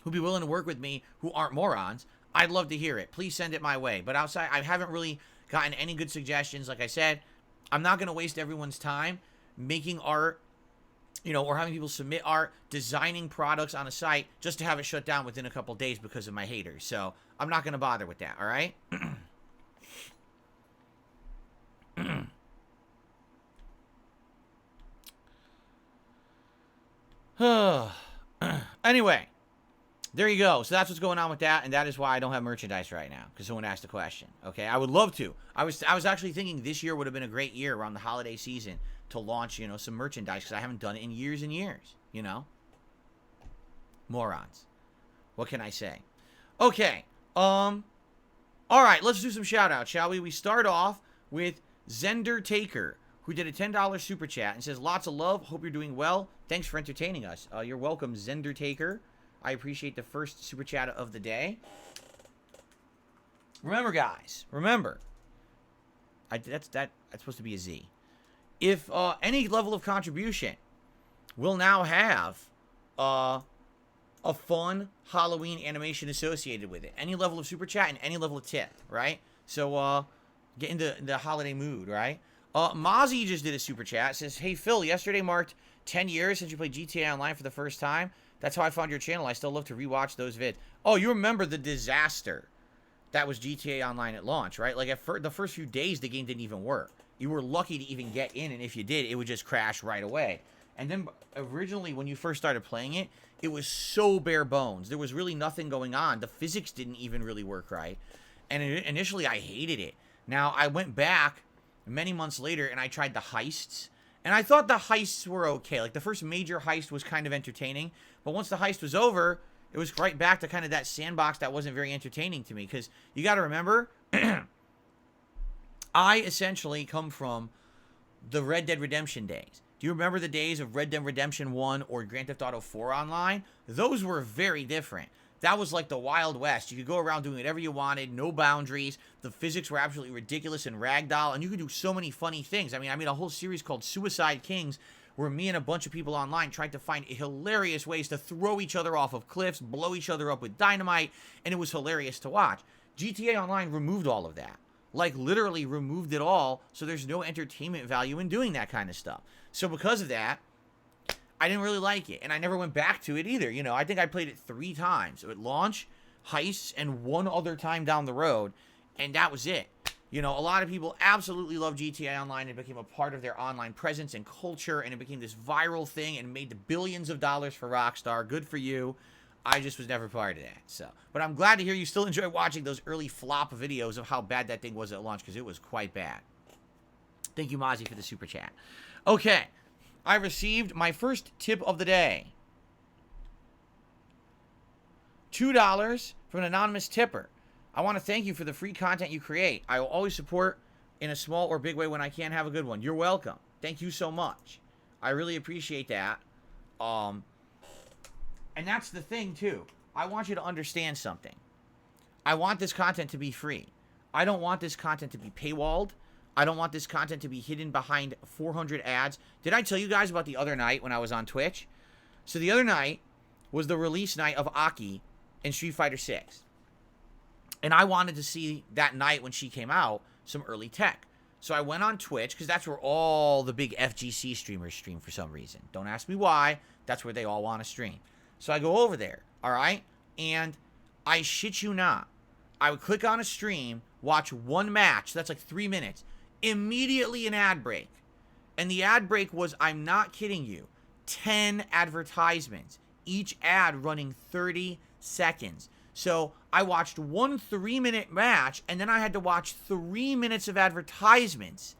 who'd be willing to work with me who aren't morons, I'd love to hear it. Please send it my way. But outside, I haven't really gotten any good suggestions. Like I said, I'm not going to waste everyone's time making art, or having people submit art, designing products on a site just to have it shut down within a couple days because of my haters. So I'm not going to bother with that, all right? Anyway, there you go. So that's what's going on with that, and that is why I don't have merchandise right now, because someone asked a question. Okay, I would love to. I was actually thinking this year would have been a great year around the holiday season to launch, some merchandise, because I haven't done it in years and years, Morons. What can I say? Okay, all right, let's do some shout-outs, shall we? We start off with Zender Taker, who did a $10 super chat and says, lots of love. Hope you're doing well. Thanks for entertaining us. You're welcome, Zender Taker. I appreciate the first super chat of the day. Remember, guys. That's supposed to be a Z. If any level of contribution will now have a fun Halloween animation associated with it. Any level of super chat and any level of tip, right? So get into the holiday mood, right? Mozzie just did a super chat. It says, hey, Phil, yesterday marked 10 years since you played GTA Online for the first time. That's how I found your channel. I still love to rewatch those vids. Oh, you remember the disaster that was GTA Online at launch, right? Like, the first few days, the game didn't even work. You were lucky to even get in, and if you did, it would just crash right away. And then, originally, when you first started playing it, it was so bare bones. There was really nothing going on. The physics didn't even really work right. And initially, I hated it. Now, I went back many months later, and I tried the heists. And I thought the heists were okay. Like, the first major heist was kind of entertaining. But once the heist was over, it was right back to kind of that sandbox that wasn't very entertaining to me. Because you got to remember, I essentially come from the Red Dead Redemption days. Do you remember the days of Red Dead Redemption 1 or Grand Theft Auto 4 online? Those were very different. That was like the Wild West. You could go around doing whatever you wanted, no boundaries. The physics were absolutely ridiculous and ragdoll, and you could do so many funny things. I made a whole series called Suicide Kings, where me and a bunch of people online tried to find hilarious ways to throw each other off of cliffs, blow each other up with dynamite, and it was hilarious to watch. GTA Online removed all of that. Like, literally removed it all, so there's no entertainment value in doing that kind of stuff. So because of that, I didn't really like it, and I never went back to it either. You know, I think I played it 3 times. At launch, heists, and one other time down the road, and that was it. You know, a lot of people absolutely love GTA Online. It became a part of their online presence and culture, and it became this viral thing and made the billions of dollars for Rockstar. Good for you. I just was never part of that. So, but I'm glad to hear you still enjoy watching those early flop videos of how bad that thing was at launch, because it was quite bad. Thank you, Mozzie, for the super chat. Okay, I received my first tip of the day. $2 from an anonymous tipper. I want to thank you for the free content you create. I will always support in a small or big way when I can. Have a good one. You're welcome. Thank you so much. I really appreciate that. And that's the thing, too. I want you to understand something. I want this content to be free. I don't want this content to be paywalled. I don't want this content to be hidden behind 400 ads. Did I tell you guys about the other night when I was on Twitch? So the other night was the release night of Aki in Street Fighter 6. And I wanted to see that night when she came out some early tech. So I went on Twitch, because that's where all the big FGC streamers stream for some reason. Don't ask me why. That's where they all want to stream. So I go over there, all right? And I shit you not, I would click on a stream, watch one match, that's like 3 minutes, immediately an ad break. And the ad break was, I'm not kidding you, 10 advertisements, each ad running 30 seconds. So I watched one 3-minute match, and then I had to watch 3 minutes of advertisements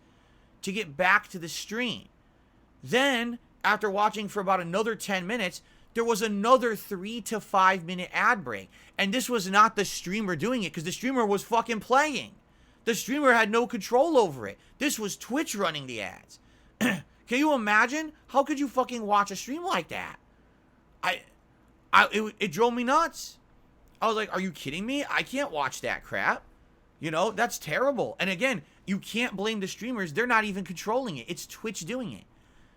to get back to the stream. Then, after watching for about another 10 minutes, there was another 3 to 5 minute ad break. And this was not the streamer doing it, because the streamer was fucking playing. The streamer had no control over it. This was Twitch running the ads. Can you imagine? How could you fucking watch a stream like that? It drove me nuts. I was like, are you kidding me? I can't watch that crap. You know, that's terrible. And again, you can't blame the streamers. They're not even controlling it. It's Twitch doing it.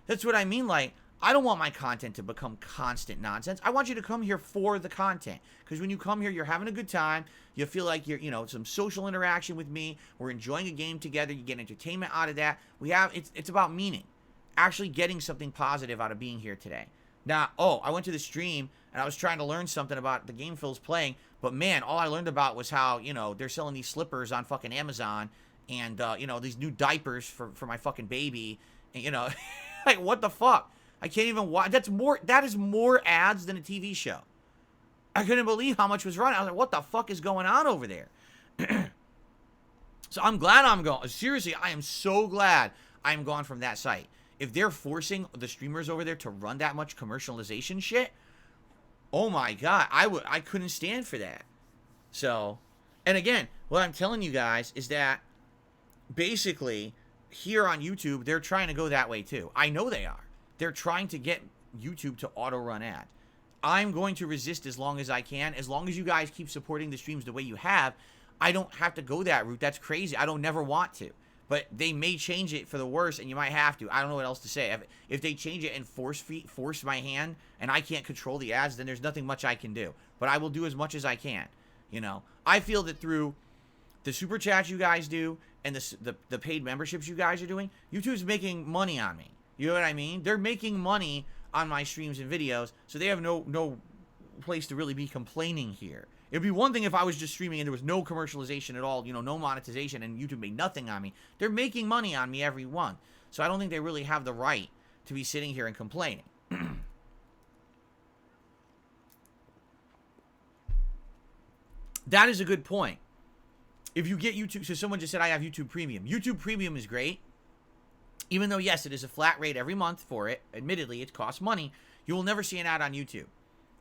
That's what I mean. Like, I don't want my content to become constant nonsense. I want you to come here for the content. Because when you come here, you're having a good time. You feel like you're, you know, some social interaction with me. We're enjoying a game together. You get entertainment out of that. It's about meaning. Actually getting something positive out of being here today. Now, I went to the stream and I was trying to learn something about the game Phil's playing. But man, all I learned about was how, you know, they're selling these slippers on fucking Amazon. And, you know, these new diapers for my fucking baby. And, you know, like, what the fuck? I can't even watch. That is more ads than a TV show. I couldn't believe how much was running. I was like, what the fuck is going on over there? So I'm glad I'm gone. Seriously, I am so glad I'm gone from that site. If they're forcing the streamers over there to run that much commercialization shit, oh my God, I couldn't stand for that. So, and again, what I'm telling you guys is that basically here on YouTube, they're trying to go that way too. I know they are. They're trying to get YouTube to auto-run ads. I'm going to resist as long as I can. As long as you guys keep supporting the streams the way you have, I don't have to go that route. That's crazy. I don't never want to. But they may change it for the worse, and you might have to. I don't know what else to say. If they change it and force my hand, and I can't control the ads, then there's nothing much I can do. But I will do as much as I can. You know, I feel that through the super chats you guys do and the paid memberships you guys are doing, YouTube's making money on me. You know what I mean? They're making money on my streams and videos, so they have no place to really be complaining here. It'd be one thing if I was just streaming and there was no commercialization at all, you know, no monetization, and YouTube made nothing on me. They're making money on me every one. So I don't think they really have the right to be sitting here and complaining. That is a good point. If you get YouTube, so someone just said I have YouTube Premium. YouTube Premium is great. Even though, yes, it is a flat rate every month for it. Admittedly, it costs money. You will never see an ad on YouTube.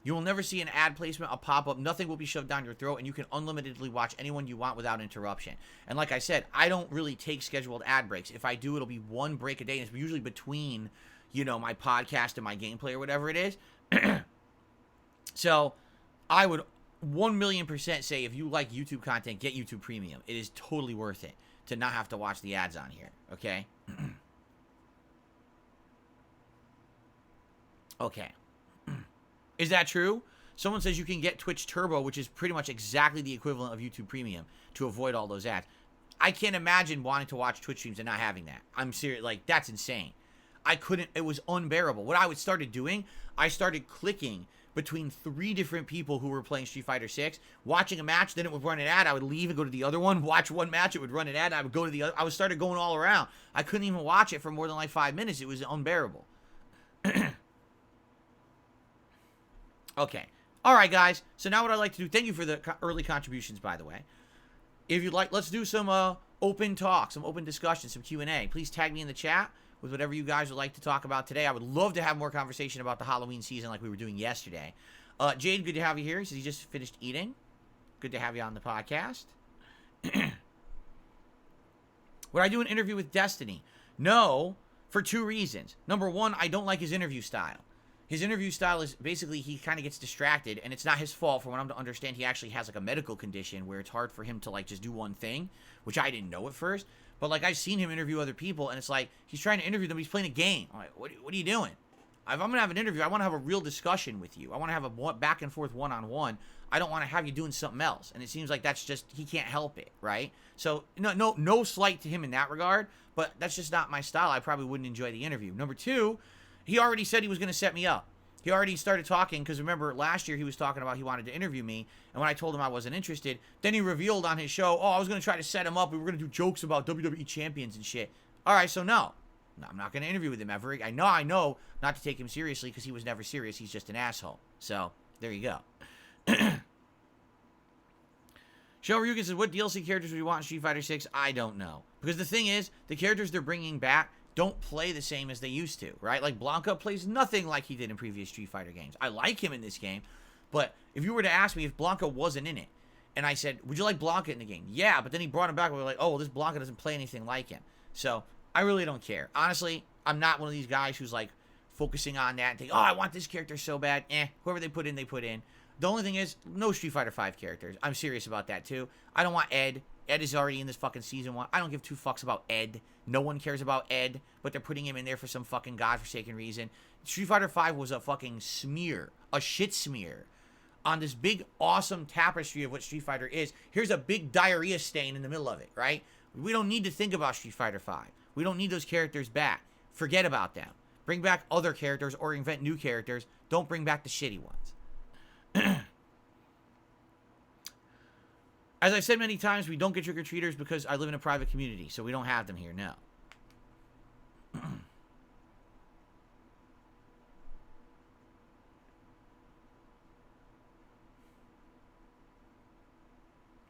You will never see an ad placement, a pop-up. Nothing will be shoved down your throat, and you can unlimitedly watch anyone you want without interruption. And like I said, I don't really take scheduled ad breaks. If I do, it'll be one break a day, and it's usually between, you know, my podcast and my gameplay or whatever it is. So I would 1,000,000% say if you like YouTube content, get YouTube Premium. It is totally worth it to not have to watch the ads on here, okay? Okay. Is that true? Someone says you can get Twitch Turbo, which is pretty much exactly the equivalent of YouTube Premium, to avoid all those ads. I can't imagine wanting to watch Twitch streams and not having that. I'm serious. Like, that's insane. I couldn't. It was unbearable. What I started doing, I started clicking between 3 different people who were playing Street Fighter 6, watching a match, then it would run an ad. I would leave and go to the other one, watch one match, it would run an ad, I would go to the other. I started going all around. I couldn't even watch it for more than like 5 minutes. It was unbearable. Okay. All right, guys. So now what I'd like to do, thank you for the early contributions, by the way. If you'd like, let's do some open talk, some open discussion, some Q&A. Please tag me in the chat with whatever you guys would like to talk about today. I would love to have more conversation about the Halloween season like we were doing yesterday. Jade, good to have you here. He says he just finished eating. Good to have you on the podcast. Would I do an interview with Destiny? No, for 2 reasons. Number 1, I don't like his interview style. His interview style is basically he kind of gets distracted, and it's not his fault. From what I'm to understand, he actually has like a medical condition where it's hard for him to like just do one thing, which I didn't know at first. But like I've seen him interview other people, and it's like he's trying to interview them. He's playing a game. I'm like, what are you doing? If I'm gonna have an interview, I want to have a real discussion with you. I want to have a back and forth one-on-one. I don't want to have you doing something else. And it seems like that's just he can't help it, right? So no slight to him in that regard, but that's just not my style. I probably wouldn't enjoy the interview. Number 2, he already said he was going to set me up. He already started talking, because remember, last year he was talking about he wanted to interview me, and when I told him I wasn't interested, then he revealed on his show, oh, I was going to try to set him up, we were going to do jokes about WWE champions and shit. Alright, so no, I'm not going to interview with him ever. I know not to take him seriously, because he was never serious, he's just an asshole. So, there you go. Shell Ryuga says, what DLC characters would you want in Street Fighter 6? I don't know. Because the thing is, the characters they're bringing back don't play the same as they used to, right? Like, Blanca plays nothing like he did in previous Street Fighter games. I like him in this game, but if you were to ask me if Blanca wasn't in it, and I said, would you like Blanca in the game? Yeah, but then he brought him back, and we were like, oh, well, this Blanca doesn't play anything like him. So, I really don't care. Honestly, I'm not one of these guys who's, like, focusing on that and think, oh, I want this character so bad. Whoever they put in, they put in. The only thing is, no Street Fighter 5 characters. I'm serious about that, too. I don't want Ed. Ed is already in this fucking Season 1. I don't give 2 fucks about Ed. No one cares about Ed, but they're putting him in there for some fucking godforsaken reason. Street Fighter 5 was a fucking smear. A shit smear. On this big, awesome tapestry of what Street Fighter is, here's a big diarrhea stain in the middle of it, right? We don't need to think about Street Fighter 5. We don't need those characters back. Forget about them. Bring back other characters or invent new characters. Don't bring back the shitty ones. As I've said many times, we don't get trick-or-treaters because I live in a private community, so we don't have them here, no.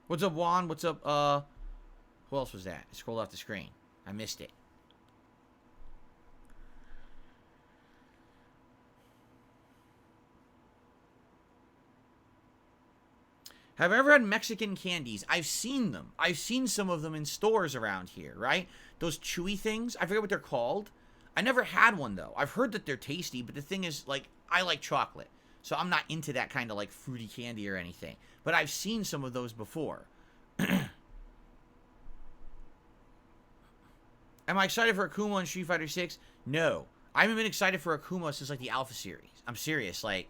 What's up, Juan? What's up, who else was that? I scrolled off the screen. I missed it. Have I ever had Mexican candies? I've seen them. I've seen some of them in stores around here, right? Those chewy things. I forget what they're called. I never had one, though. I've heard that they're tasty, but the thing is, like, I like chocolate. So I'm not into that kind of, like, fruity candy or anything. But I've seen some of those before. Am I excited for Akuma in Street Fighter 6? No. I haven't been excited for Akuma since, like, the Alpha series. I'm serious. Like,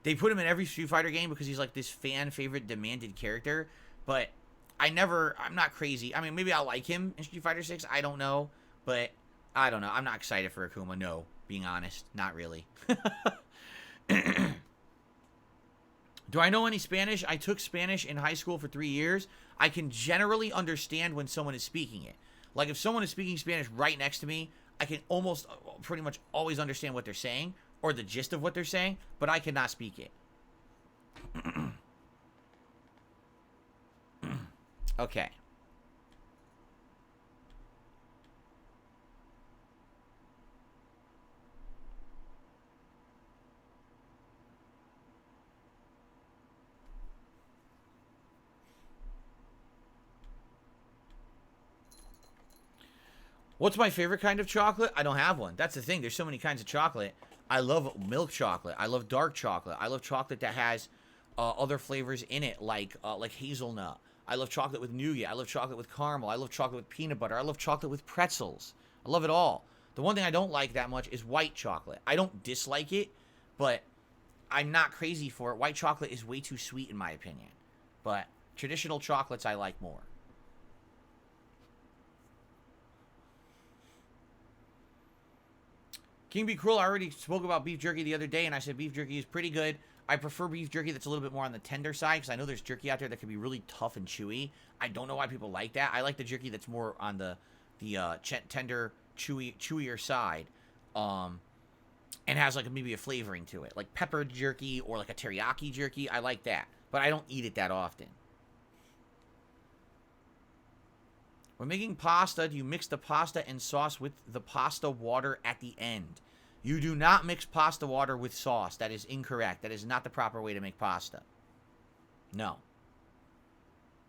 they put him in every Street Fighter game because he's like this fan favorite demanded character, but I'm not crazy. I mean, maybe I'll like him in Street Fighter 6. I don't know. But, I don't know. I'm not excited for Akuma. No, being honest. Not really. Do I know any Spanish? I took Spanish in high school for 3 years. I can generally understand when someone is speaking it. Like, if someone is speaking Spanish right next to me, I can almost pretty much always understand what they're saying, or the gist of what they're saying, but I cannot speak it. Okay. What's my favorite kind of chocolate? I don't have one. That's the thing. There's so many kinds of chocolate. I love milk chocolate. I love dark chocolate. I love chocolate that has other flavors in it, like hazelnut. I love chocolate with nougat. I love chocolate with caramel. I love chocolate with peanut butter. I love chocolate with pretzels. I love it all. The one thing I don't like that much is white chocolate. I don't dislike it, but I'm not crazy for it. White chocolate is way too sweet in my opinion. But traditional chocolates I like more. King Be Cruel, I already spoke about beef jerky the other day, and I said beef jerky is pretty good. I prefer beef jerky that's a little bit more on the tender side, because I know there's jerky out there that can be really tough and chewy. I don't know why people like that. I like the jerky that's more on the tender, chewier side, and has like maybe a flavoring to it, like pepper jerky or like a teriyaki jerky. I like that, but I don't eat it that often. When making pasta, do you mix the pasta and sauce with the pasta water at the end? You do not mix pasta water with sauce. That is incorrect. That is not the proper way to make pasta. No.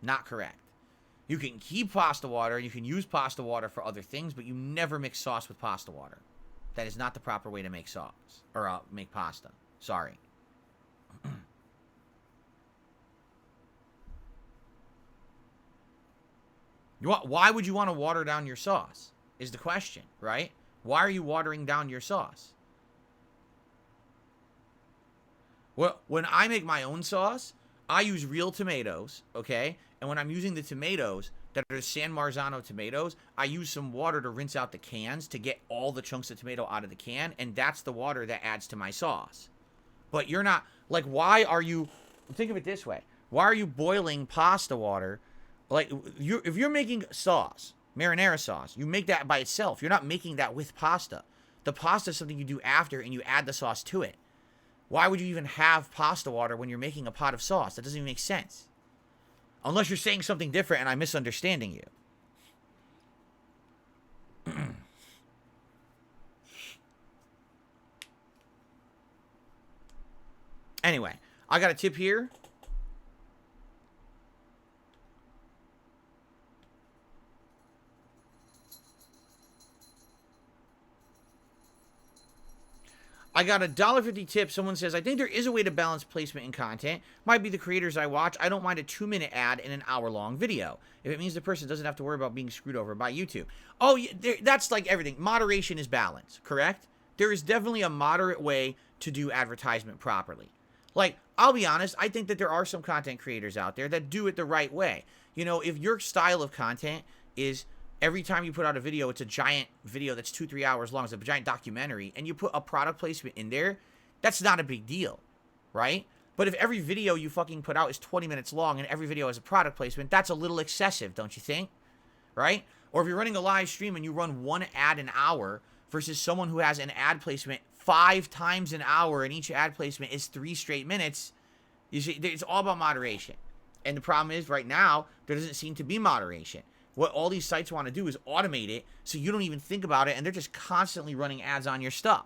Not correct. You can keep pasta water, and you can use pasta water for other things, but you never mix sauce with pasta water. That is not the proper way to make sauce. Or make pasta. Sorry. Why would you want to water down your sauce? Is the question, right? Why are you watering down your sauce? Well, when I make my own sauce, I use real tomatoes, okay? And when I'm using the tomatoes that are San Marzano tomatoes, I use some water to rinse out the cans to get all the chunks of tomato out of the can, and that's the water that adds to my sauce. But you're not, like, why are you, think of it this way. Why are you boiling pasta water? Like, if you're making sauce, marinara sauce, you make that by itself. You're not making that with pasta. The pasta is something you do after, and you add the sauce to it. Why would you even have pasta water when you're making a pot of sauce? That doesn't even make sense. Unless you're saying something different and I'm misunderstanding you. Anyway, I got a tip here. I got a $1.50 tip. Someone says, I think there is a way to balance placement and content. Might be the creators I watch. I don't mind a 2-minute ad in an hour-long video, if it means the person doesn't have to worry about being screwed over by YouTube. Oh, that's like everything. Moderation is balance, correct? There is definitely a moderate way to do advertisement properly. Like, I'll be honest, I think that there are some content creators out there that do it the right way. You know, if your style of content is every time you put out a video, it's a giant video that's 2-3 hours long. It's a giant documentary, and you put a product placement in there, that's not a big deal, right? But if every video you fucking put out is 20 minutes long and every video has a product placement, that's a little excessive, don't you think? Right? Or if you're running a live stream and you run one ad an hour versus someone who has an ad placement 5 times an hour and each ad placement is 3 straight minutes, you see, it's all about moderation. And the problem is, right now, there doesn't seem to be moderation. What all these sites want to do is automate it so you don't even think about it, and they're just constantly running ads on your stuff.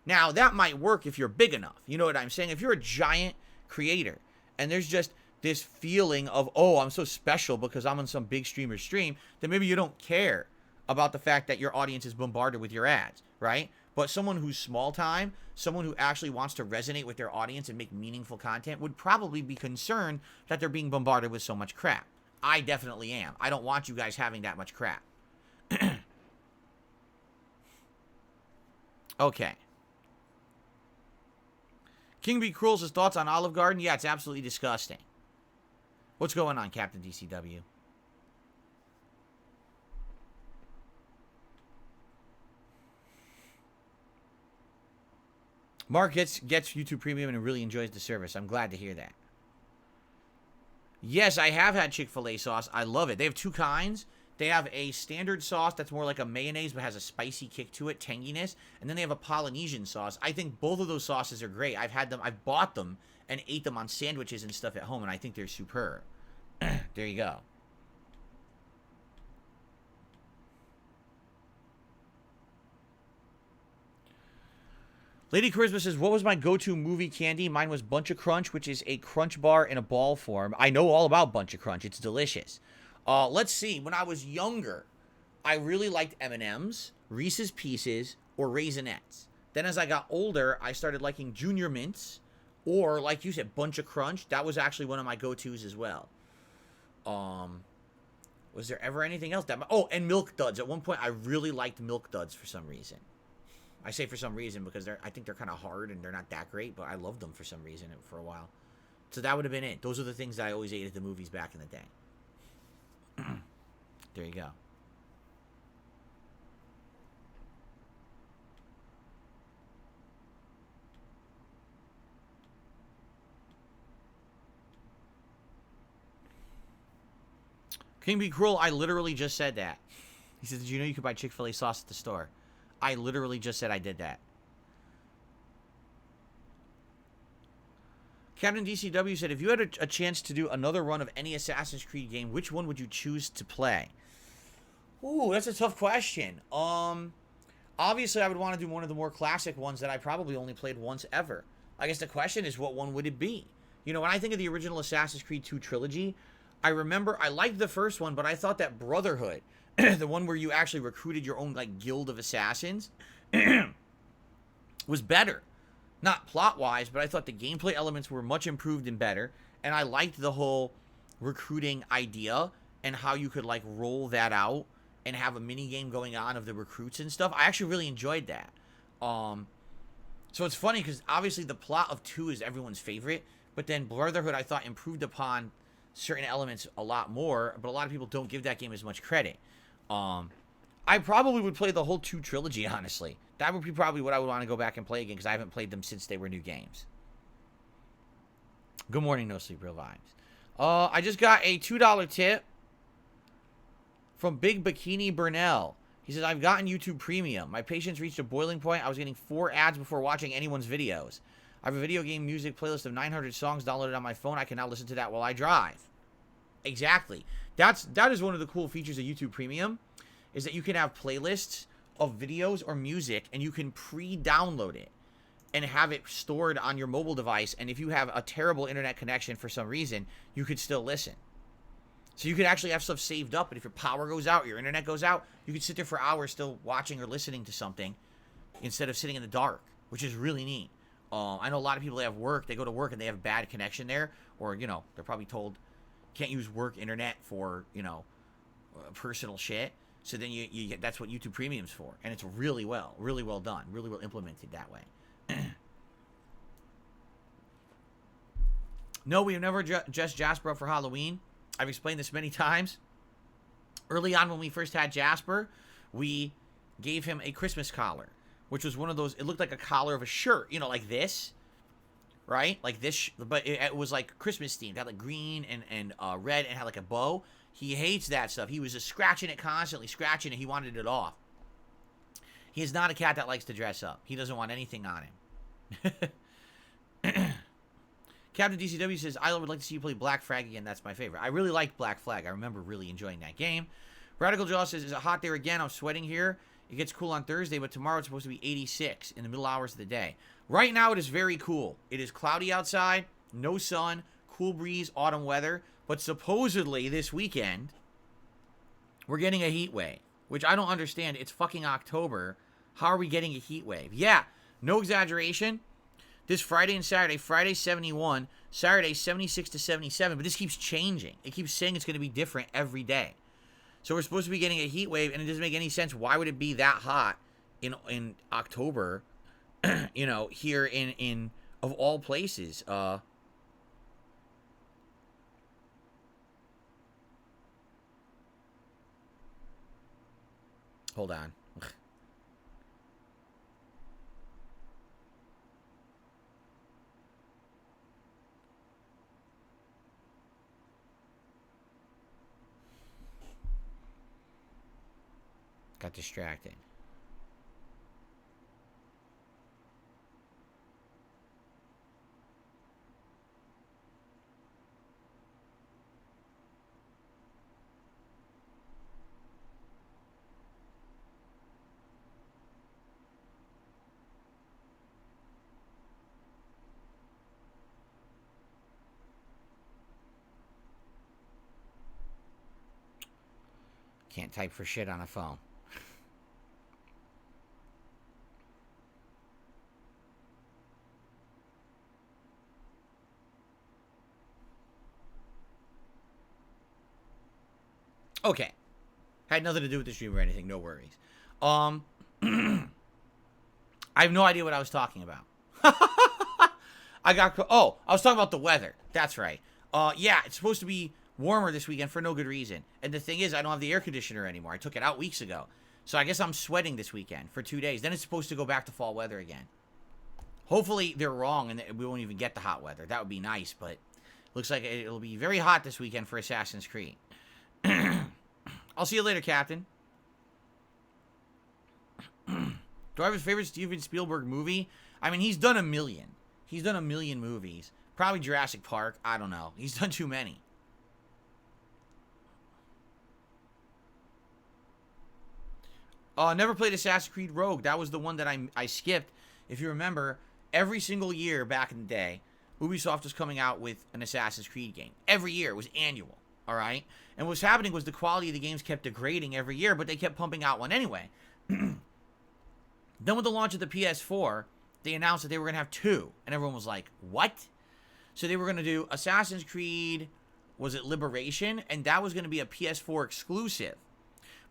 Now, that might work if you're big enough. You know what I'm saying? If you're a giant creator and there's just this feeling of, oh, I'm so special because I'm on some big streamer's stream, then maybe you don't care about the fact that your audience is bombarded with your ads, right? But someone who's small time, someone who actually wants to resonate with their audience and make meaningful content would probably be concerned that they're being bombarded with so much crap. I definitely am. I don't want you guys having that much crap. Okay. King Be Cruel's thoughts on Olive Garden? Yeah, it's absolutely disgusting. What's going on, Captain DCW? Mark gets YouTube Premium and really enjoys the service. I'm glad to hear that. Yes, I have had Chick-fil-A sauce. I love it. They have two kinds. They have a standard sauce that's more like a mayonnaise but has a spicy kick to it, tanginess. And then they have a Polynesian sauce. I think both of those sauces are great. I've had them. I've bought them and ate them on sandwiches and stuff at home, and I think they're superb. There you go. Lady Charisma says, what was my go-to movie candy? Mine was Bunch of Crunch, which is a crunch bar in a ball form. I know all about Bunch of Crunch. It's delicious. Let's see. When I was younger, I really liked M&M's, Reese's Pieces, or Raisinets. Then as I got older, I started liking Junior Mints, or, like you said, Bunch of Crunch. That was actually one of my go-tos as well. Was there ever anything else? Oh, and Milk Duds. At one point, I really liked Milk Duds for some reason. I say for some reason because I think they're kind of hard and they're not that great, but I loved them for some reason for a while. So that would have been it. Those are the things that I always ate at the movies back in the day. There you go. King Be Cruel, I literally just said that. He says, did you know you could buy Chick-fil-A sauce at the store? I literally just said I did that. Captain DCW said, if you had a chance to do another run of any Assassin's Creed game, which one would you choose to play? Ooh, that's a tough question. Obviously, I would want to do one of the more classic ones that I probably only played once ever. I guess the question is, what one would it be? You know, when I think of the original Assassin's Creed 2 trilogy, I remember I liked the first one, but I thought that Brotherhood, the one where you actually recruited your own, like, guild of assassins, was better. Not plot-wise, but I thought the gameplay elements were much improved and better, and I liked the whole recruiting idea and how you could, like, roll that out and have a mini-game going on of the recruits and stuff. I actually really enjoyed that. So it's funny, because obviously the plot of 2 is everyone's favorite, but then Brotherhood, I thought, improved upon certain elements a lot more, but a lot of people don't give that game as much credit. I probably would play the whole 2 trilogy, honestly. That would be probably what I would want to go back and play again, because I haven't played them since they were new games. Good morning, No Sleep, Real Vibes. I just got a $2 tip from Big Bikini Burnell. He says, I've gotten YouTube Premium. My patience reached a boiling point. I was getting 4 ads before watching anyone's videos. I have a video game music playlist of 900 songs downloaded on my phone. I can now listen to that while I drive. Exactly. That is one of the cool features of YouTube Premium, is that you can have playlists of videos or music, and you can pre-download it and have it stored on your mobile device, and if you have a terrible internet connection for some reason, you could still listen. So you could actually have stuff saved up, and if your power goes out, your internet goes out, you could sit there for hours still watching or listening to something instead of sitting in the dark, which is really neat. I know a lot of people that have work, they go to work and they have bad connection there, or, you know, they're probably told can't use work internet for, you know, personal shit. So then you get, that's what YouTube Premium's for. And it's really well done. Really well implemented that way. No, we have never dressed Jasper up for Halloween. I've explained this many times. Early on when we first had Jasper, we gave him a Christmas collar, which was one of those, it looked like a collar of a shirt, you know, like this. Right? Like this, but it was like Christmas themed. It had like green and red and had like a bow. He hates that stuff. He was just scratching it constantly, scratching it. He wanted it off. He is not a cat that likes to dress up. He doesn't want anything on him. Captain DCW says, I would like to see you play Black Flag again. That's my favorite. I really liked Black Flag. I remember really enjoying that game. Radical Jaw says, is it hot there again? I'm sweating here. It gets cool on Thursday, but tomorrow it's supposed to be 86 in the middle hours of the day. Right now, it is very cool. It is cloudy outside, no sun, cool breeze, autumn weather. But supposedly, this weekend, we're getting a heat wave, which I don't understand. It's fucking October. How are we getting a heat wave? Yeah, no exaggeration. This Friday and Saturday, Friday 71, Saturday 76 to 77. But this keeps changing. It keeps saying it's going to be different every day. So we're supposed to be getting a heat wave, and it doesn't make any sense. Why would it be that hot in October? You know, here in of all places. Hold on. Got distracted. Can't type for shit on a phone. Okay. Had nothing to do with the stream or anything. No worries. I have no idea what I was talking about. I was talking about the weather. That's right. Yeah, it's supposed to be warmer this weekend for no good reason. And the thing is, I don't have the air conditioner anymore. I took it out weeks ago. So I guess I'm sweating this weekend for 2 days. Then it's supposed to go back to fall weather again. Hopefully they're wrong and we won't even get the hot weather. That would be nice, but looks like it'll be very hot this weekend for Assassin's Creed. I'll see you later, Captain. Do I have his favorite Steven Spielberg movie? I mean, he's done a million. He's done a million movies. Probably Jurassic Park. I don't know. He's done too many. Never played Assassin's Creed Rogue. That was the one that I skipped. If you remember, every single year back in the day, Ubisoft was coming out with an Assassin's Creed game. Every year. It was annual. All right? And what was happening was the quality of the games kept degrading every year, but they kept pumping out one anyway. Then with the launch of the PS4, they announced that they were going to have two. And everyone was like, what? So they were going to do Assassin's Creed, was it Liberation? And that was going to be a PS4 exclusive.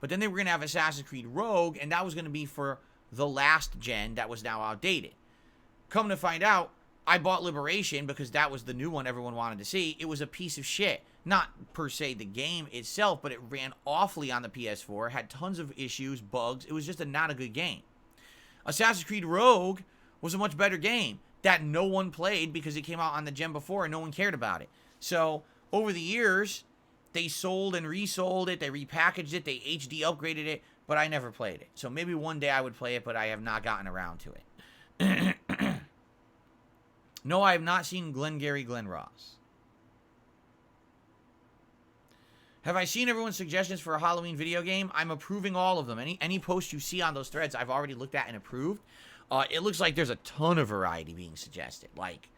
But then they were going to have Assassin's Creed Rogue, and that was going to be for the last gen that was now outdated. Come to find out, I bought Liberation because that was the new one everyone wanted to see. It was a piece of shit. Not per se the game itself, but it ran awfully on the PS4, had tons of issues, bugs. It was just not a good game. Assassin's Creed Rogue was a much better game that no one played because it came out on the gen before and no one cared about it. So, over the years, they sold and resold it, they repackaged it, they HD upgraded it, but I never played it. So maybe one day I would play it, but I have not gotten around to it. No, I have not seen Glengarry Glen Ross. Have I seen everyone's suggestions for a Halloween video game? I'm approving all of them. Any post you see on those threads, I've already looked at and approved. It looks like there's a ton of variety being suggested. Like,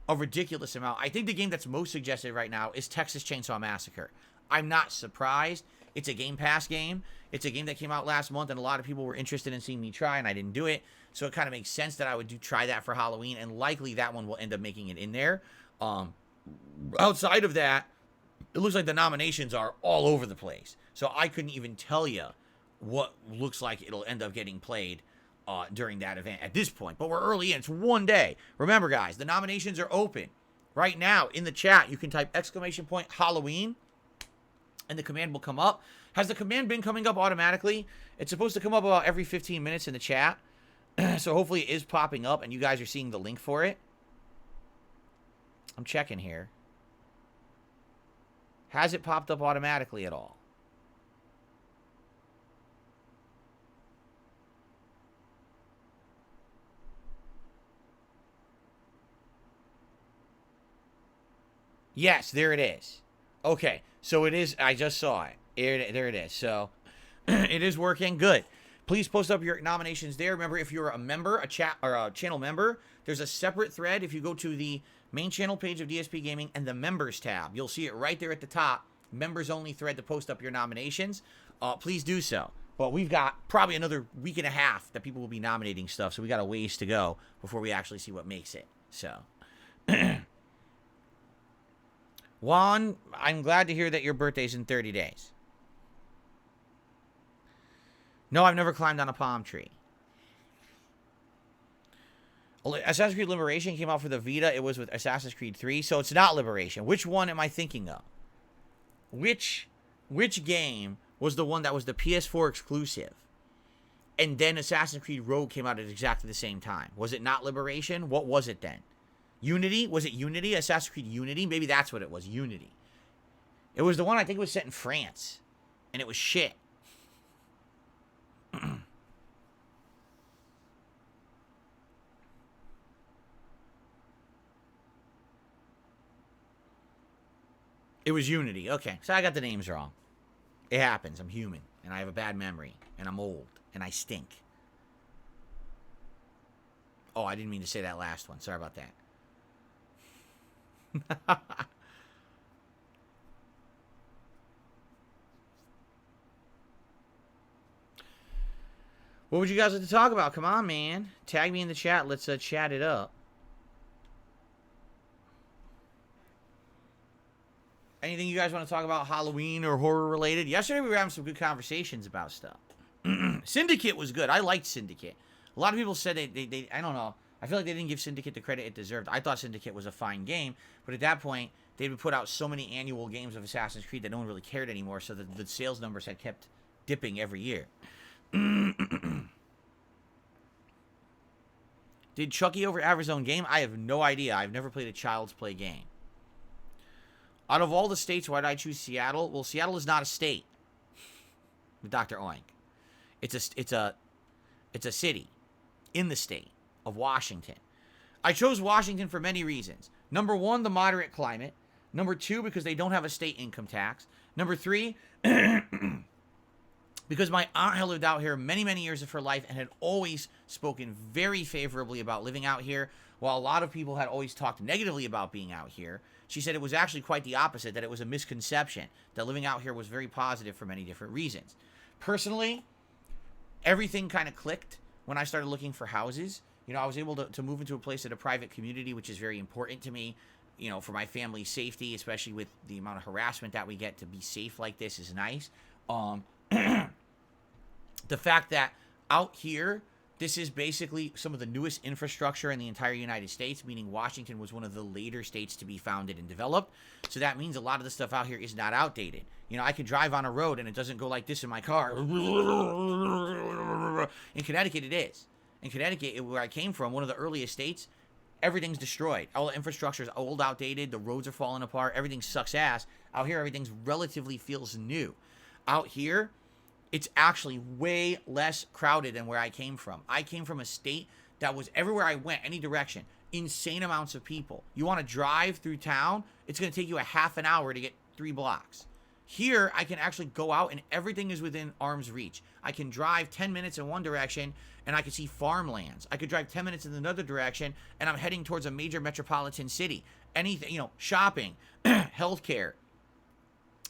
a ridiculous amount. I think the game that's most suggested right now is Texas Chainsaw Massacre. I'm not surprised. It's a Game Pass game. It's a game that came out last month, and a lot of people were interested in seeing me try, and I didn't do it. So it kind of makes sense that I would try that for Halloween, and likely that one will end up making it in there. Outside of that, it looks like the nominations are all over the place. So I couldn't even tell you what looks like it'll end up getting played during that event at this point. But we're early in. It's one day. Remember, guys, the nominations are open. Right now, in the chat, you can type !Halloween, and the command will come up. Has the command been coming up automatically? It's supposed to come up about every 15 minutes in the chat. So hopefully it is popping up, and you guys are seeing the link for it. I'm checking here. Has it popped up automatically at all? Yes, there it is. Okay, so it is. I just saw it. There it is. So it is working. Good. Please post up your nominations there. Remember, if you're a member, a channel member, there's a separate thread. If you go to the main channel page of DSP Gaming and the members tab, you'll see it right there at the top. Members only thread to post up your nominations. Please do so. But we've got probably another week and a half that people will be nominating stuff, so we got a ways to go before we actually see what makes it. So. Juan, I'm glad to hear that your birthday's in 30 days. No, I've never climbed on a palm tree. Assassin's Creed Liberation came out for the Vita. It was with Assassin's Creed 3, so it's not Liberation. Which one am I thinking of? Which game was the one that was the PS4 exclusive? And then Assassin's Creed Rogue came out at exactly the same time. Was it not Liberation? What was it then? Unity? Was it Unity? Assassin's Creed Unity? Maybe that's what it was, Unity. It was the one, I think it was set in France. And it was shit. It was Unity. Okay, so I got the names wrong. It happens. I'm human. And I have a bad memory. And I'm old. And I stink. Oh, I didn't mean to say that last one. Sorry about that. What would you guys like to talk about? Come on, man. Tag me in the chat. Let's chat it up. Anything you guys want to talk about Halloween or horror related? Yesterday we were having some good conversations about stuff. Syndicate was good. I liked Syndicate. A lot of people said they I don't know. I feel like they didn't give Syndicate the credit it deserved. I thought Syndicate was a fine game, but at that point, they'd put out so many annual games of Assassin's Creed that no one really cared anymore, so the sales numbers had kept dipping every year. Did Chucky overhaul his own game? I have no idea. I've never played a Child's Play game. Out of all the states, why did I choose Seattle? Well, Seattle is not a state. With Dr. Oink. It's a city in the state of Washington. I chose Washington for many reasons. Number one, the moderate climate. Number two, because they don't have a state income tax. Number three, because my aunt had lived out here many, many years of her life and had always spoken very favorably about living out here, while a lot of people had always talked negatively about being out here. She said it was actually quite the opposite, that it was a misconception, that living out here was very positive for many different reasons. Personally, everything kind of clicked when I started looking for houses. You know, I was able to move into a place in a private community, which is very important to me, you know, for my family's safety, especially with the amount of harassment that we get. To be safe like this is nice. The fact that out here, this is basically some of the newest infrastructure in the entire United States, meaning Washington was one of the later states to be founded and developed. So that means a lot of the stuff out here is not outdated. You know, I could drive on a road and it doesn't go like this in my car. In Connecticut, it is. In Connecticut, where I came from, one of the earliest states, everything's destroyed. All the infrastructure is old, outdated. The roads are falling apart. Everything sucks ass. Out here, everything's relatively feels new. Out here, it's actually way less crowded than where I came from. I came from a state that was everywhere I went, any direction, insane amounts of people. You want to drive through town, it's going to take you a half an hour to get 3 blocks. Here, I can actually go out and everything is within arm's reach. I can drive 10 minutes in one direction and I can see farmlands. I could drive 10 minutes in another direction and I'm heading towards a major metropolitan city. Anything, you know, shopping, healthcare,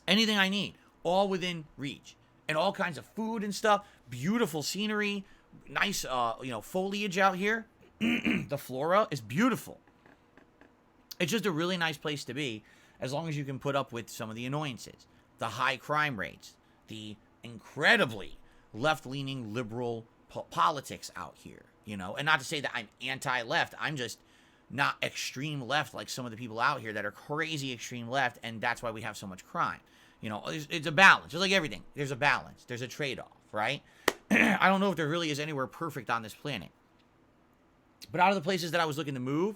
anything I need, all within reach. And all kinds of food and stuff, beautiful scenery, nice, foliage out here. The flora is beautiful. It's just a really nice place to be, as long as you can put up with some of the annoyances, the high crime rates, the incredibly left-leaning liberal politics out here, you know. And not to say that I'm anti-left, I'm just not extreme left like some of the people out here that are crazy extreme left, and that's why we have so much crime. You know, it's a balance. Just like everything. There's a balance. There's a trade-off, right? I don't know if there really is anywhere perfect on this planet. But out of the places that I was looking to move,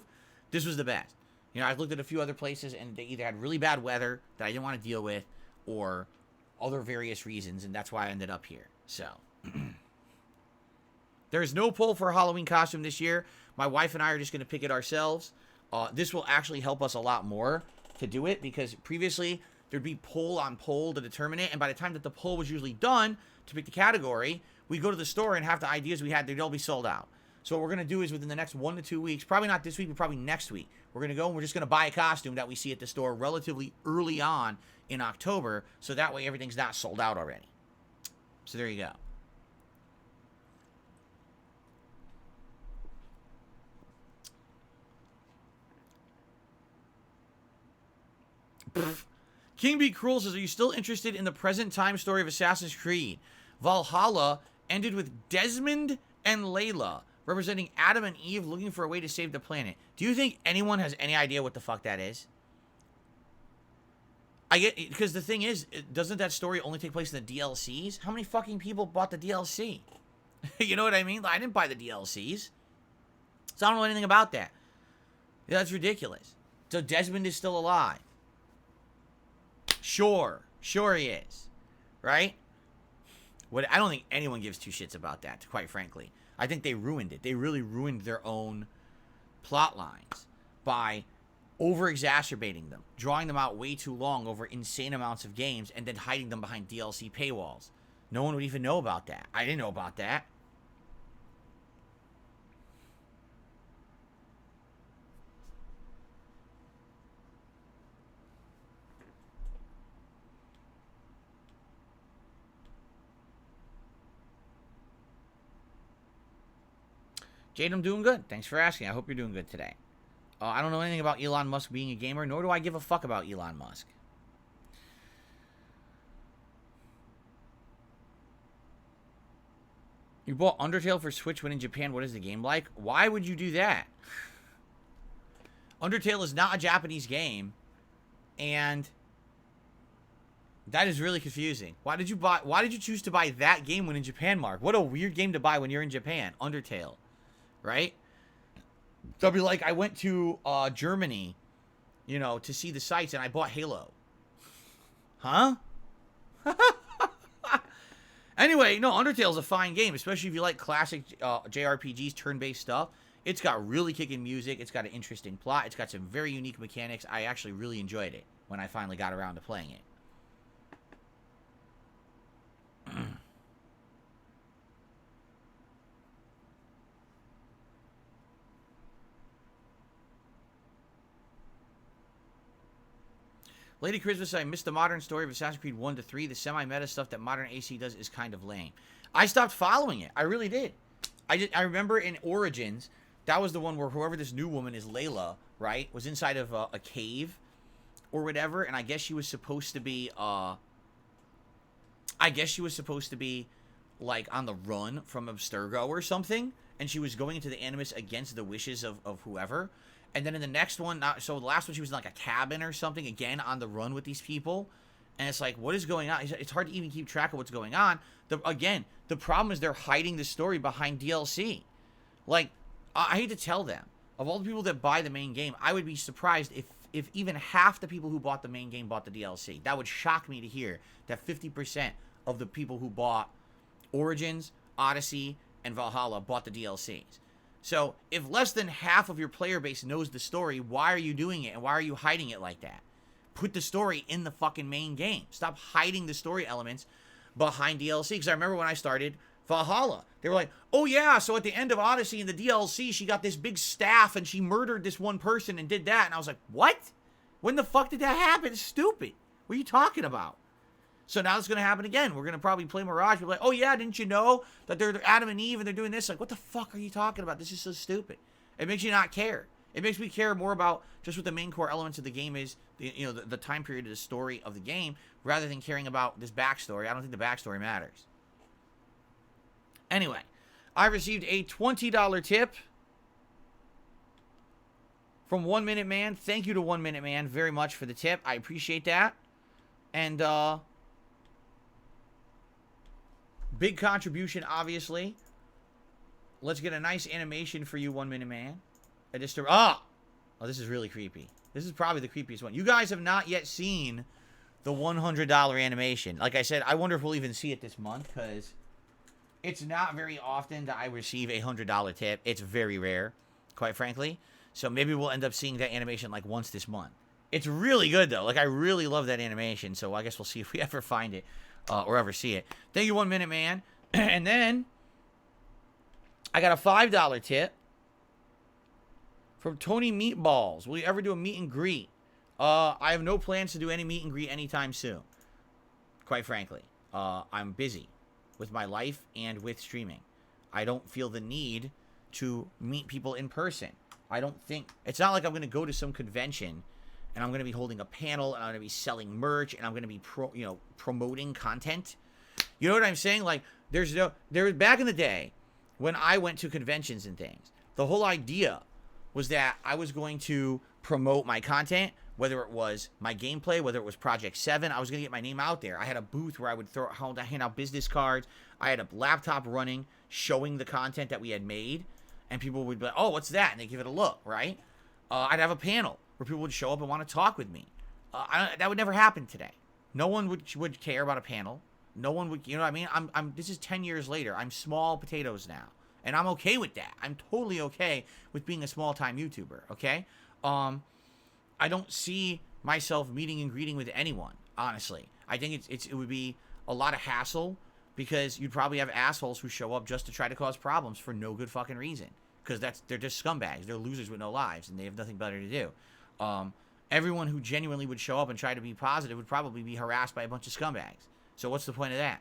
this was the best. You know, I've looked at a few other places, and they either had really bad weather that I didn't want to deal with, or other various reasons, and that's why I ended up here. So, there's no poll for a Halloween costume this year. My wife and I are just going to pick it ourselves. This will actually help us a lot more to do it, because previously there'd be poll on poll to determine it, and by the time that the poll was usually done to pick the category, we'd go to the store and half the ideas we had, they'd all be sold out. So what we're going to do is within the next 1 to 2 weeks, probably not this week, but probably next week, we're going to go and we're just going to buy a costume that we see at the store relatively early on in October, so that way everything's not sold out already. So there you go. King B. Cruel says, are you still interested in the present time story of Assassin's Creed? Valhalla ended with Desmond and Layla, representing Adam and Eve looking for a way to save the planet. Do you think anyone has any idea what the fuck that is? I get, because the thing is, doesn't that story only take place in the DLCs? How many fucking people bought the DLC? You know what I mean? I didn't buy the DLCs. So I don't know anything about that. Yeah, that's ridiculous. So Desmond is still alive. Sure he is. Right? I don't think anyone gives two shits about that, quite frankly. I think they ruined it. They really ruined their own plot lines by over-exacerbating them, drawing them out way too long over insane amounts of games, and then hiding them behind DLC paywalls. No one would even know about that. I didn't know about that. Jade, I'm doing good. Thanks for asking. I hope you're doing good today. I don't know anything about Elon Musk being a gamer, nor do I give a fuck about Elon Musk. You bought Undertale for Switch when in Japan. What is the game like? Why would you do that? Undertale is not a Japanese game, and that is really confusing. Why did you choose to buy that game when in Japan, Mark? What a weird game to buy when you're in Japan. Undertale, right? They'll be like, I went to Germany, to see the sights, and I bought Halo. Huh? Anyway, no, Undertale's a fine game, especially if you like classic JRPGs, turn-based stuff. It's got really kicking music. It's got an interesting plot. It's got some very unique mechanics. I actually really enjoyed it when I finally got around to playing it. Lady Christmas, I missed the modern story of Assassin's Creed 1 to 3. The semi-meta stuff that modern AC does is kind of lame. I stopped following it. I really did. I remember in Origins, that was the one where whoever this new woman is, Layla, right, was inside of a cave or whatever, and I guess she was supposed to be, like, on the run from Abstergo or something, and she was going into the Animus against the wishes of whoever. And then in the next one, so the last one, she was in like a cabin or something, again, on the run with these people. And it's like, what is going on? It's hard to even keep track of what's going on. The problem is they're hiding the story behind DLC. Like, I hate to tell them, of all the people that buy the main game, I would be surprised if even half the people who bought the main game bought the DLC. That would shock me to hear that 50% of the people who bought Origins, Odyssey, and Valhalla bought the DLCs. So, if less than half of your player base knows the story, why are you doing it, and why are you hiding it like that? Put the story in the fucking main game. Stop hiding the story elements behind DLC. Because I remember when I started Valhalla, they were like, oh yeah, so at the end of Odyssey in the DLC, she got this big staff, and she murdered this one person and did that. And I was like, what? When the fuck did that happen? It's stupid. What are you talking about? So now it's going to happen again. We're going to probably play Mirage. We're like, oh yeah, didn't you know that they're Adam and Eve and they're doing this? Like, what the fuck are you talking about? This is so stupid. It makes you not care. It makes me care more about just what the main core elements of the game is, the time period of the story of the game, rather than caring about this backstory. I don't think the backstory matters. Anyway, I received a $20 tip from 1 Minute Man. Thank you to 1 Minute Man very much for the tip. I appreciate that. And, big contribution, obviously. Let's get a nice animation for you, 1 Minute Man. Oh, this is really creepy. This is probably the creepiest one. You guys have not yet seen the $100 animation. Like I said, I wonder if we'll even see it this month, because it's not very often that I receive a $100 tip. It's very rare, quite frankly. So maybe we'll end up seeing that animation like once this month. It's really good, though. Like, I really love that animation, so I guess we'll see if we ever find it. Or ever see it. Thank you, 1 Minute Man. And then I got a $5 tip from Tony Meatballs. Will you ever do a meet and greet? I have no plans to do any meet and greet anytime soon. Quite frankly. I'm busy with my life and with streaming. I don't feel the need to meet people in person. I don't think... It's not like I'm going to go to some convention and I'm going to be holding a panel, and I'm going to be selling merch, and I'm going to be promoting content. You know what I'm saying? Like, back in the day, when I went to conventions and things, the whole idea was that I was going to promote my content, whether it was my gameplay, whether it was Project 7, I was going to get my name out there. I had a booth where I would hand out business cards. I had a laptop running, showing the content that we had made, and people would be like, oh, what's that? And they give it a look, right? I'd have a panel where people would show up and want to talk with me. That would never happen today. No one would care about a panel. No one would, you know what I mean? This is 10 years later. I'm small potatoes now. And I'm okay with that. I'm totally okay with being a small-time YouTuber, okay? I don't see myself meeting and greeting with anyone, honestly. I think it would be a lot of hassle because you'd probably have assholes who show up just to try to cause problems for no good fucking reason. Because they're just scumbags. They're losers with no lives, and they have nothing better to do. Everyone who genuinely would show up and try to be positive would probably be harassed by a bunch of scumbags. So what's the point of that?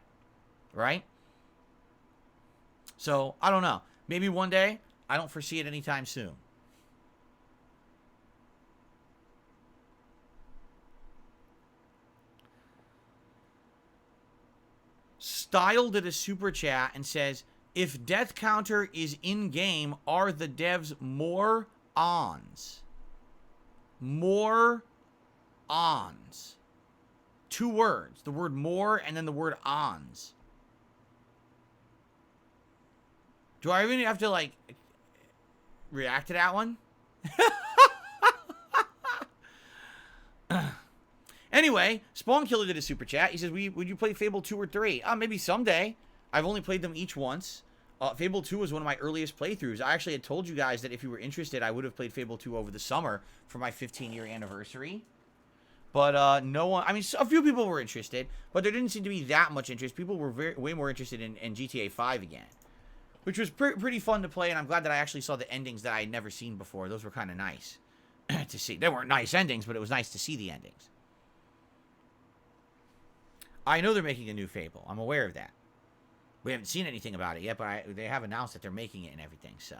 Right? So, I don't know. Maybe one day. I don't foresee it anytime soon. Style did a super chat and says, if death counter is in-game, are the devs more ons? More ons. 2 words. The word more and then the word ons. Do I even have to, like, react to that one? Anyway, Spawn Killer did a super chat. He says, would you play Fable 2 or 3? Maybe someday. I've only played them each once. Fable 2 was one of my earliest playthroughs. I actually had told you guys that if you were interested, I would have played Fable 2 over the summer for my 15-year anniversary. But no one, I mean, a few people were interested, but there didn't seem to be that much interest. People were way more interested in GTA 5 again, which was pretty fun to play, and I'm glad that I actually saw the endings that I had never seen before. Those were kind of nice to see. They weren't nice endings, but it was nice to see the endings. I know they're making a new Fable. I'm aware of that. We haven't seen anything about it yet, but they have announced that they're making it and everything, so.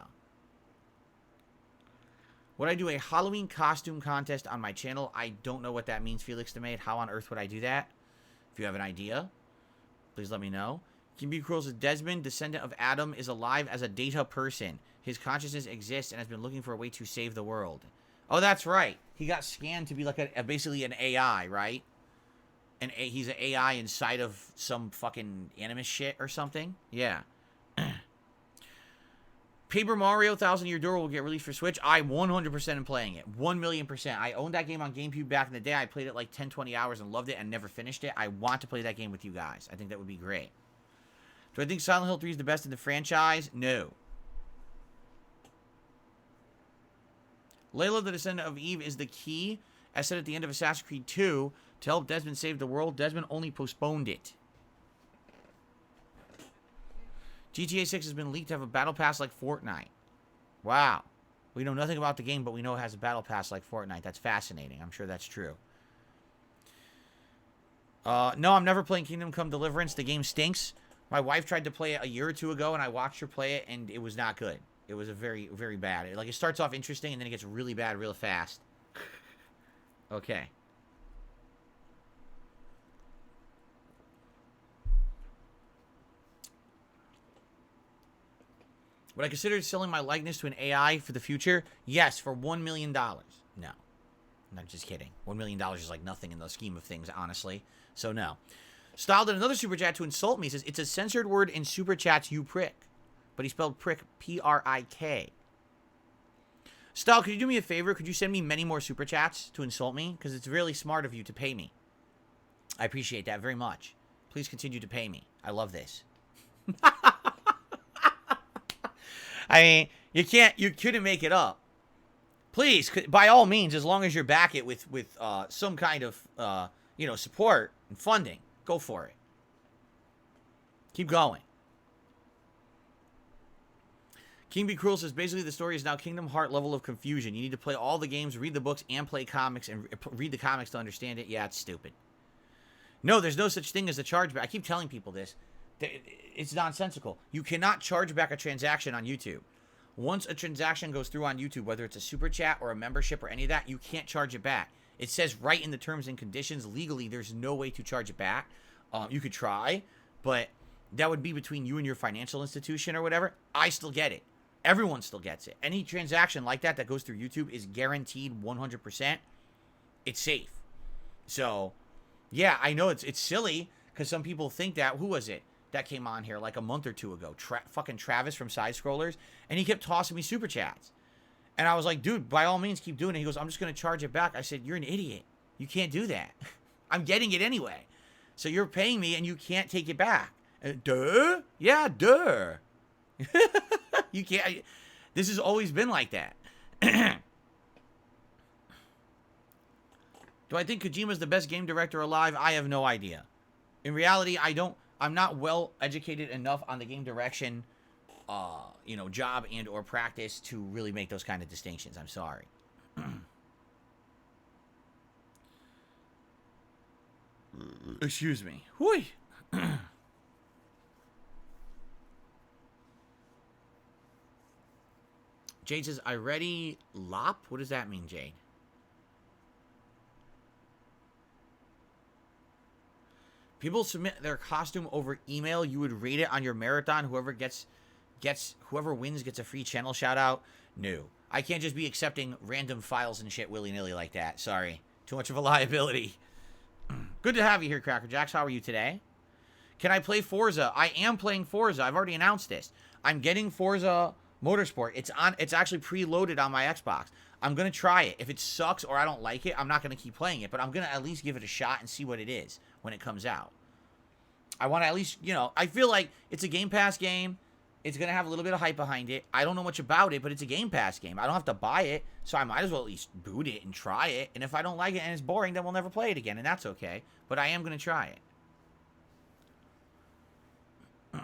Would I do a Halloween costume contest on my channel? I don't know what that means, Felix DeMade. How on earth would I do that? If you have an idea, please let me know. Kim B. Cruel says, Desmond, descendant of Adam, is alive as a data person. His consciousness exists and has been looking for a way to save the world. Oh, that's right. He got scanned to be like basically an AI, right? He's an AI inside of some fucking animus shit or something. Yeah. Paper Mario 1000 Year Door will get released for Switch. I 100% am playing it. 1,000,000%. I owned that game on GameCube back in the day. I played it like 10, 20 hours and loved it and never finished it. I want to play that game with you guys. I think that would be great. Do I think Silent Hill 3 is the best in the franchise? No. Layla, the Descendant of Eve, is the key, as said at the end of Assassin's Creed 2, to help Desmond save the world. Desmond only postponed it. GTA 6 has been leaked to have a battle pass like Fortnite. Wow. We know nothing about the game, but we know it has a battle pass like Fortnite. That's fascinating. I'm sure that's true. No, I'm never playing Kingdom Come Deliverance. The game stinks. My wife tried to play it a year or two ago, and I watched her play it, and it was not good. It was a very, very bad. It starts off interesting, and then it gets really bad real fast. Okay. Would I consider selling my likeness to an AI for the future? Yes, for $1 million. No. I'm not just kidding. $1 million is like nothing in the scheme of things, honestly. So, no. Style did another super chat to insult me. He says, it's a censored word in super chats, you prick. But he spelled prick, P-R-I-K. Style, could you do me a favor? Could you send me many more super chats to insult me? Because it's really smart of you to pay me. I appreciate that very much. Please continue to pay me. I love this. I mean, you couldn't make it up. Please, by all means, as long as you back it with some kind of, support and funding, go for it. Keep going. King Be Cruel says, basically the story is now Kingdom Heart level of confusion. You need to play all the games, read the books, and play comics, and read the comics to understand it. Yeah, it's stupid. No, there's no such thing as a chargeback. I keep telling people this. It's nonsensical. You cannot charge back a transaction on YouTube. Once a transaction goes through on YouTube, whether it's a super chat or a membership or any of that, you can't charge it back. It says right in the terms and conditions, legally, there's no way to charge it back. You could try, but that would be between you and your financial institution or whatever. I still get it. Everyone still gets it. Any transaction like that goes through YouTube is guaranteed 100%. It's safe. So, yeah, I know it's silly because some people think that. Who was it? that came on here like a month or two ago. Fucking Travis from Side Scrollers. And he kept tossing me super chats. And I was like, dude, by all means, keep doing it. He goes, I'm just going to charge it back. I said, you're an idiot. You can't do that. I'm getting it anyway. So you're paying me and you can't take it back. Duh? Yeah, duh. You can't. This has always been like that. Do I think Kojima's the best game director alive? I have no idea. In reality, I'm not well educated enough on the game direction, job and or practice to really make those kind of distinctions. I'm sorry. Excuse me. Whooey. Jade says, I ready lop? What does that mean, Jade? People submit their costume over email. You would rate it on your marathon. Whoever wins gets a free channel shout out. No. I can't just be accepting random files and shit willy-nilly like that. Sorry. Too much of a liability. Good to have you here, Cracker Jacks. How are you today? Can I play Forza? I am playing Forza. I've already announced this. I'm getting Forza Motorsport. It's actually preloaded on my Xbox. I'm going to try it. If it sucks or I don't like it, I'm not going to keep playing it. But I'm going to at least give it a shot and see what it is when it comes out. I want to at least, I feel like it's a Game Pass game. It's going to have a little bit of hype behind it. I don't know much about it, but it's a Game Pass game. I don't have to buy it, so I might as well at least boot it and try it. And if I don't like it and it's boring, then we'll never play it again, and that's okay. But I am going to try it.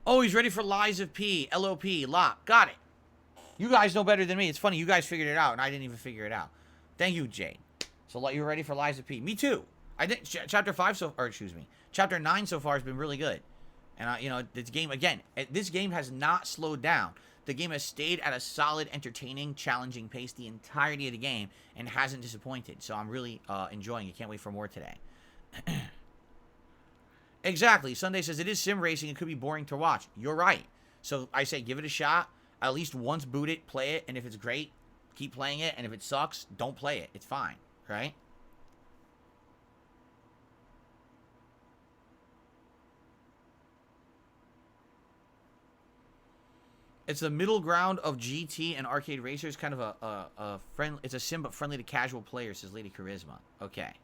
Oh, he's ready for Lies of P. LOP. Lock. Got it. You guys know better than me. It's funny. You guys figured it out, and I didn't even figure it out. Thank you, Jane. So you're ready for Lies of P. Me too. I think Chapter 9 so far has been really good. And, this game, again, this game has not slowed down. The game has stayed at a solid, entertaining, challenging pace the entirety of the game and hasn't disappointed. So I'm really enjoying it. Can't wait for more today. Exactly. Sunday says, it is sim racing. It could be boring to watch. You're right. So I say give it a shot. At least once boot it, play it. And if it's great, keep playing it. And if it sucks, don't play it. It's fine. Right? It's the middle ground of GT and arcade racers. Kind of a friend. It's a sim, but friendly to casual players, says Lady Charisma. Okay.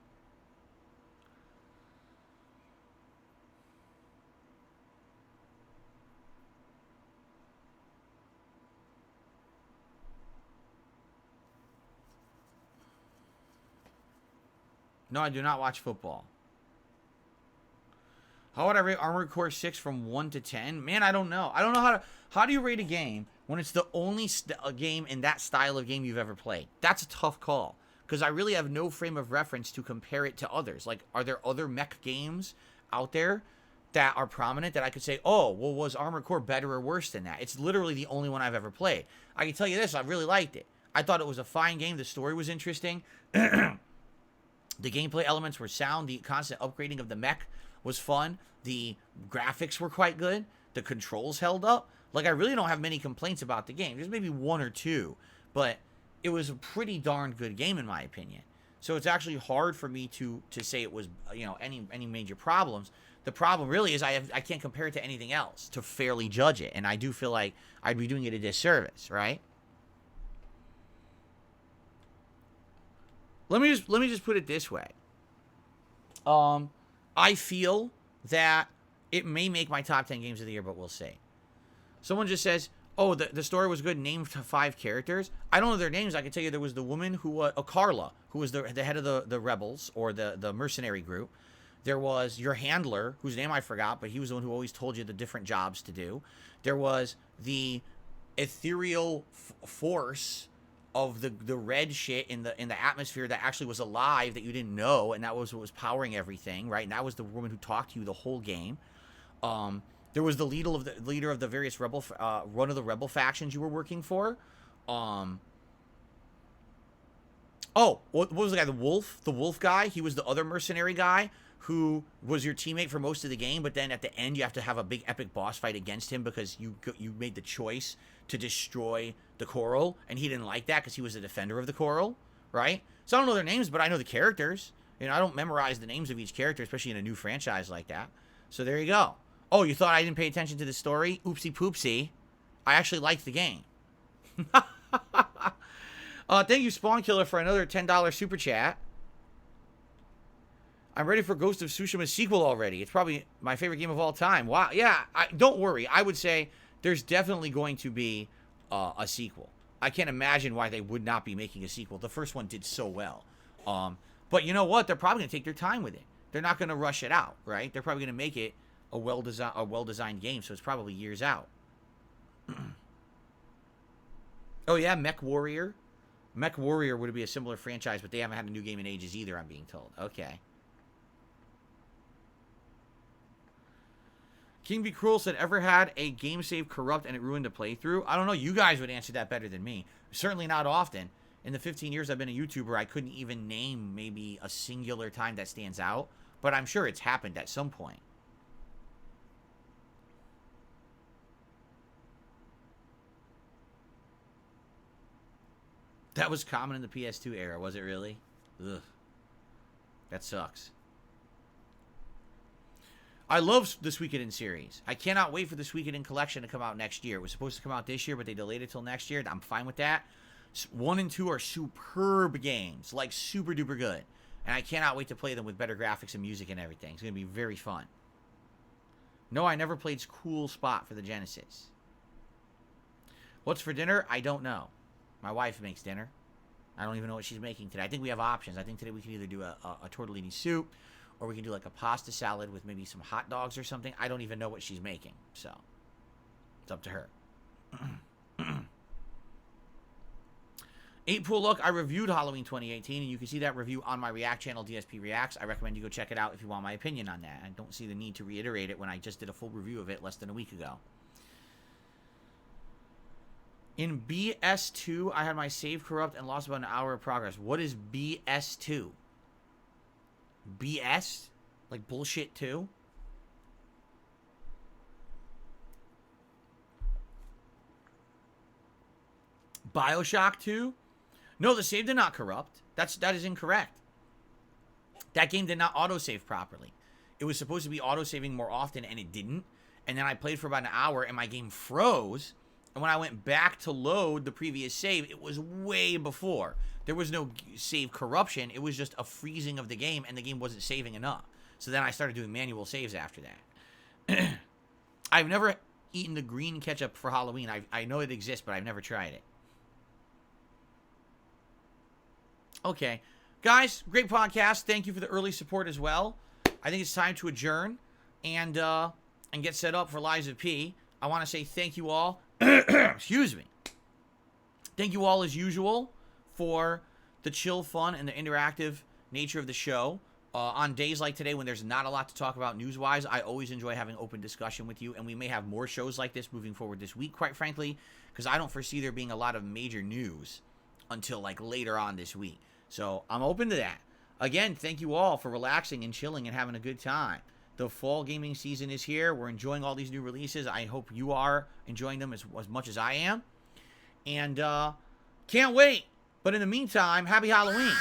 No, I do not watch football. How would I rate Armored Core 6 from 1 to 10? Man, I don't know. I don't know how do you rate a game when it's the only game in that style of game you've ever played? That's a tough call. Because I really have no frame of reference to compare it to others. Like, are there other mech games out there that are prominent that I could say, oh, well, was Armored Core better or worse than that? It's literally the only one I've ever played. I can tell you this, I really liked it. I thought it was a fine game. The story was interesting. The gameplay elements were sound. The constant upgrading of the mech was fun. The graphics were quite good. The controls held up. Like, I really don't have many complaints about the game. There's maybe one or two. But it was a pretty darn good game, in my opinion. So it's actually hard for me to say it was, any major problems. The problem really is I can't compare it to anything else to fairly judge it. And I do feel like I'd be doing it a disservice, right? Let me just put it this way. I feel that it may make my top 10 games of the year, but we'll see. Someone just says, oh, the story was good, named 5 characters. I don't know their names. I can tell you there was the woman who, Carla, who was the head of the rebels, or the mercenary group. There was your handler, whose name I forgot, but he was the one who always told you the different jobs to do. There was the ethereal force of the red shit in the atmosphere that actually was alive that you didn't know, and that was what was powering everything, right? And that was the woman who talked to you the whole game. There was the leader of the various rebel one of the rebel factions you were working for. Oh, what was the guy? The wolf guy. He was the other mercenary guy who was your teammate for most of the game, but then at the end you have to have a big epic boss fight against him because you made the choice to destroy the coral, and he didn't like that because he was a defender of the coral, right? So I don't know their names, but I know the characters. You know, I don't memorize the names of each character, especially in a new franchise like that. So there you go. Oh, you thought I didn't pay attention to the story? Oopsie poopsie. I actually liked the game. Thank you, Spawn Killer, for another $10 super chat. I'm ready for Ghost of Tsushima sequel already. It's probably my favorite game of all time. Wow. Yeah, don't worry. I would say there's definitely going to be a sequel. I can't imagine why they would not be making a sequel. The first one did so well. But you know what? They're probably going to take their time with it. They're not going to rush it out, right? They're probably going to make it a well-designed game, so it's probably years out. Oh, yeah, Mech Warrior. Mech Warrior would be a similar franchise, but they haven't had a new game in ages either, I'm being told. Okay. King Be Cruel said, ever had a game save corrupt and it ruined a playthrough? I don't know. You guys would answer that better than me. Certainly not often. In the 15 years I've been a YouTuber, I couldn't even name maybe a singular time that stands out. But I'm sure it's happened at some point. That was common in the PS2 era, was it really? Ugh. That sucks. I love the Suikoden series. I cannot wait for the Suikoden collection to come out next year. It was supposed to come out this year, but they delayed it till next year. I'm fine with that. 1 and 2 are superb games. Like, super duper good. And I cannot wait to play them with better graphics and music and everything. It's going to be very fun. No, I never played Cool Spot for the Genesis. What's for dinner? I don't know. My wife makes dinner. I don't even know what she's making today. I think we have options. I think today we can either do a tortellini soup, or we can do like a pasta salad with maybe some hot dogs or something. I don't even know what she's making. So, it's up to her. 8-Pool Look, I reviewed Halloween 2018, and you can see that review on my React channel, DSP Reacts. I recommend you go check it out if you want my opinion on that. I don't see the need to reiterate it when I just did a full review of it less than a week ago. In BS2, I had my save corrupt and lost about an hour of progress. What is BS2? BS? Like bullshit 2? BioShock 2? No, the save did not corrupt. That is incorrect. That game did not autosave properly. It was supposed to be autosaving more often, and it didn't. And then I played for about an hour, and my game froze. And when I went back to load the previous save, it was way before. There was no save corruption. It was just a freezing of the game, and the game wasn't saving enough. So then I started doing manual saves after that. I've never eaten the green ketchup for Halloween. I know it exists, but I've never tried it. Okay. Guys, great podcast. Thank you for the early support as well. I think it's time to adjourn and get set up for Lives of P. I want to say thank you all. Excuse me. Thank you all as usual for the chill, fun, and the interactive nature of the show. On days like today when there's not a lot to talk about news-wise, I always enjoy having open discussion with you, and we may have more shows like this moving forward this week, quite frankly, because I don't foresee there being a lot of major news until like later on this week. So I'm open to that. Again, thank you all for relaxing and chilling and having a good time. The fall gaming season is here. We're enjoying all these new releases. I hope you are enjoying them as much as I am. And can't wait. But in the meantime, happy Halloween.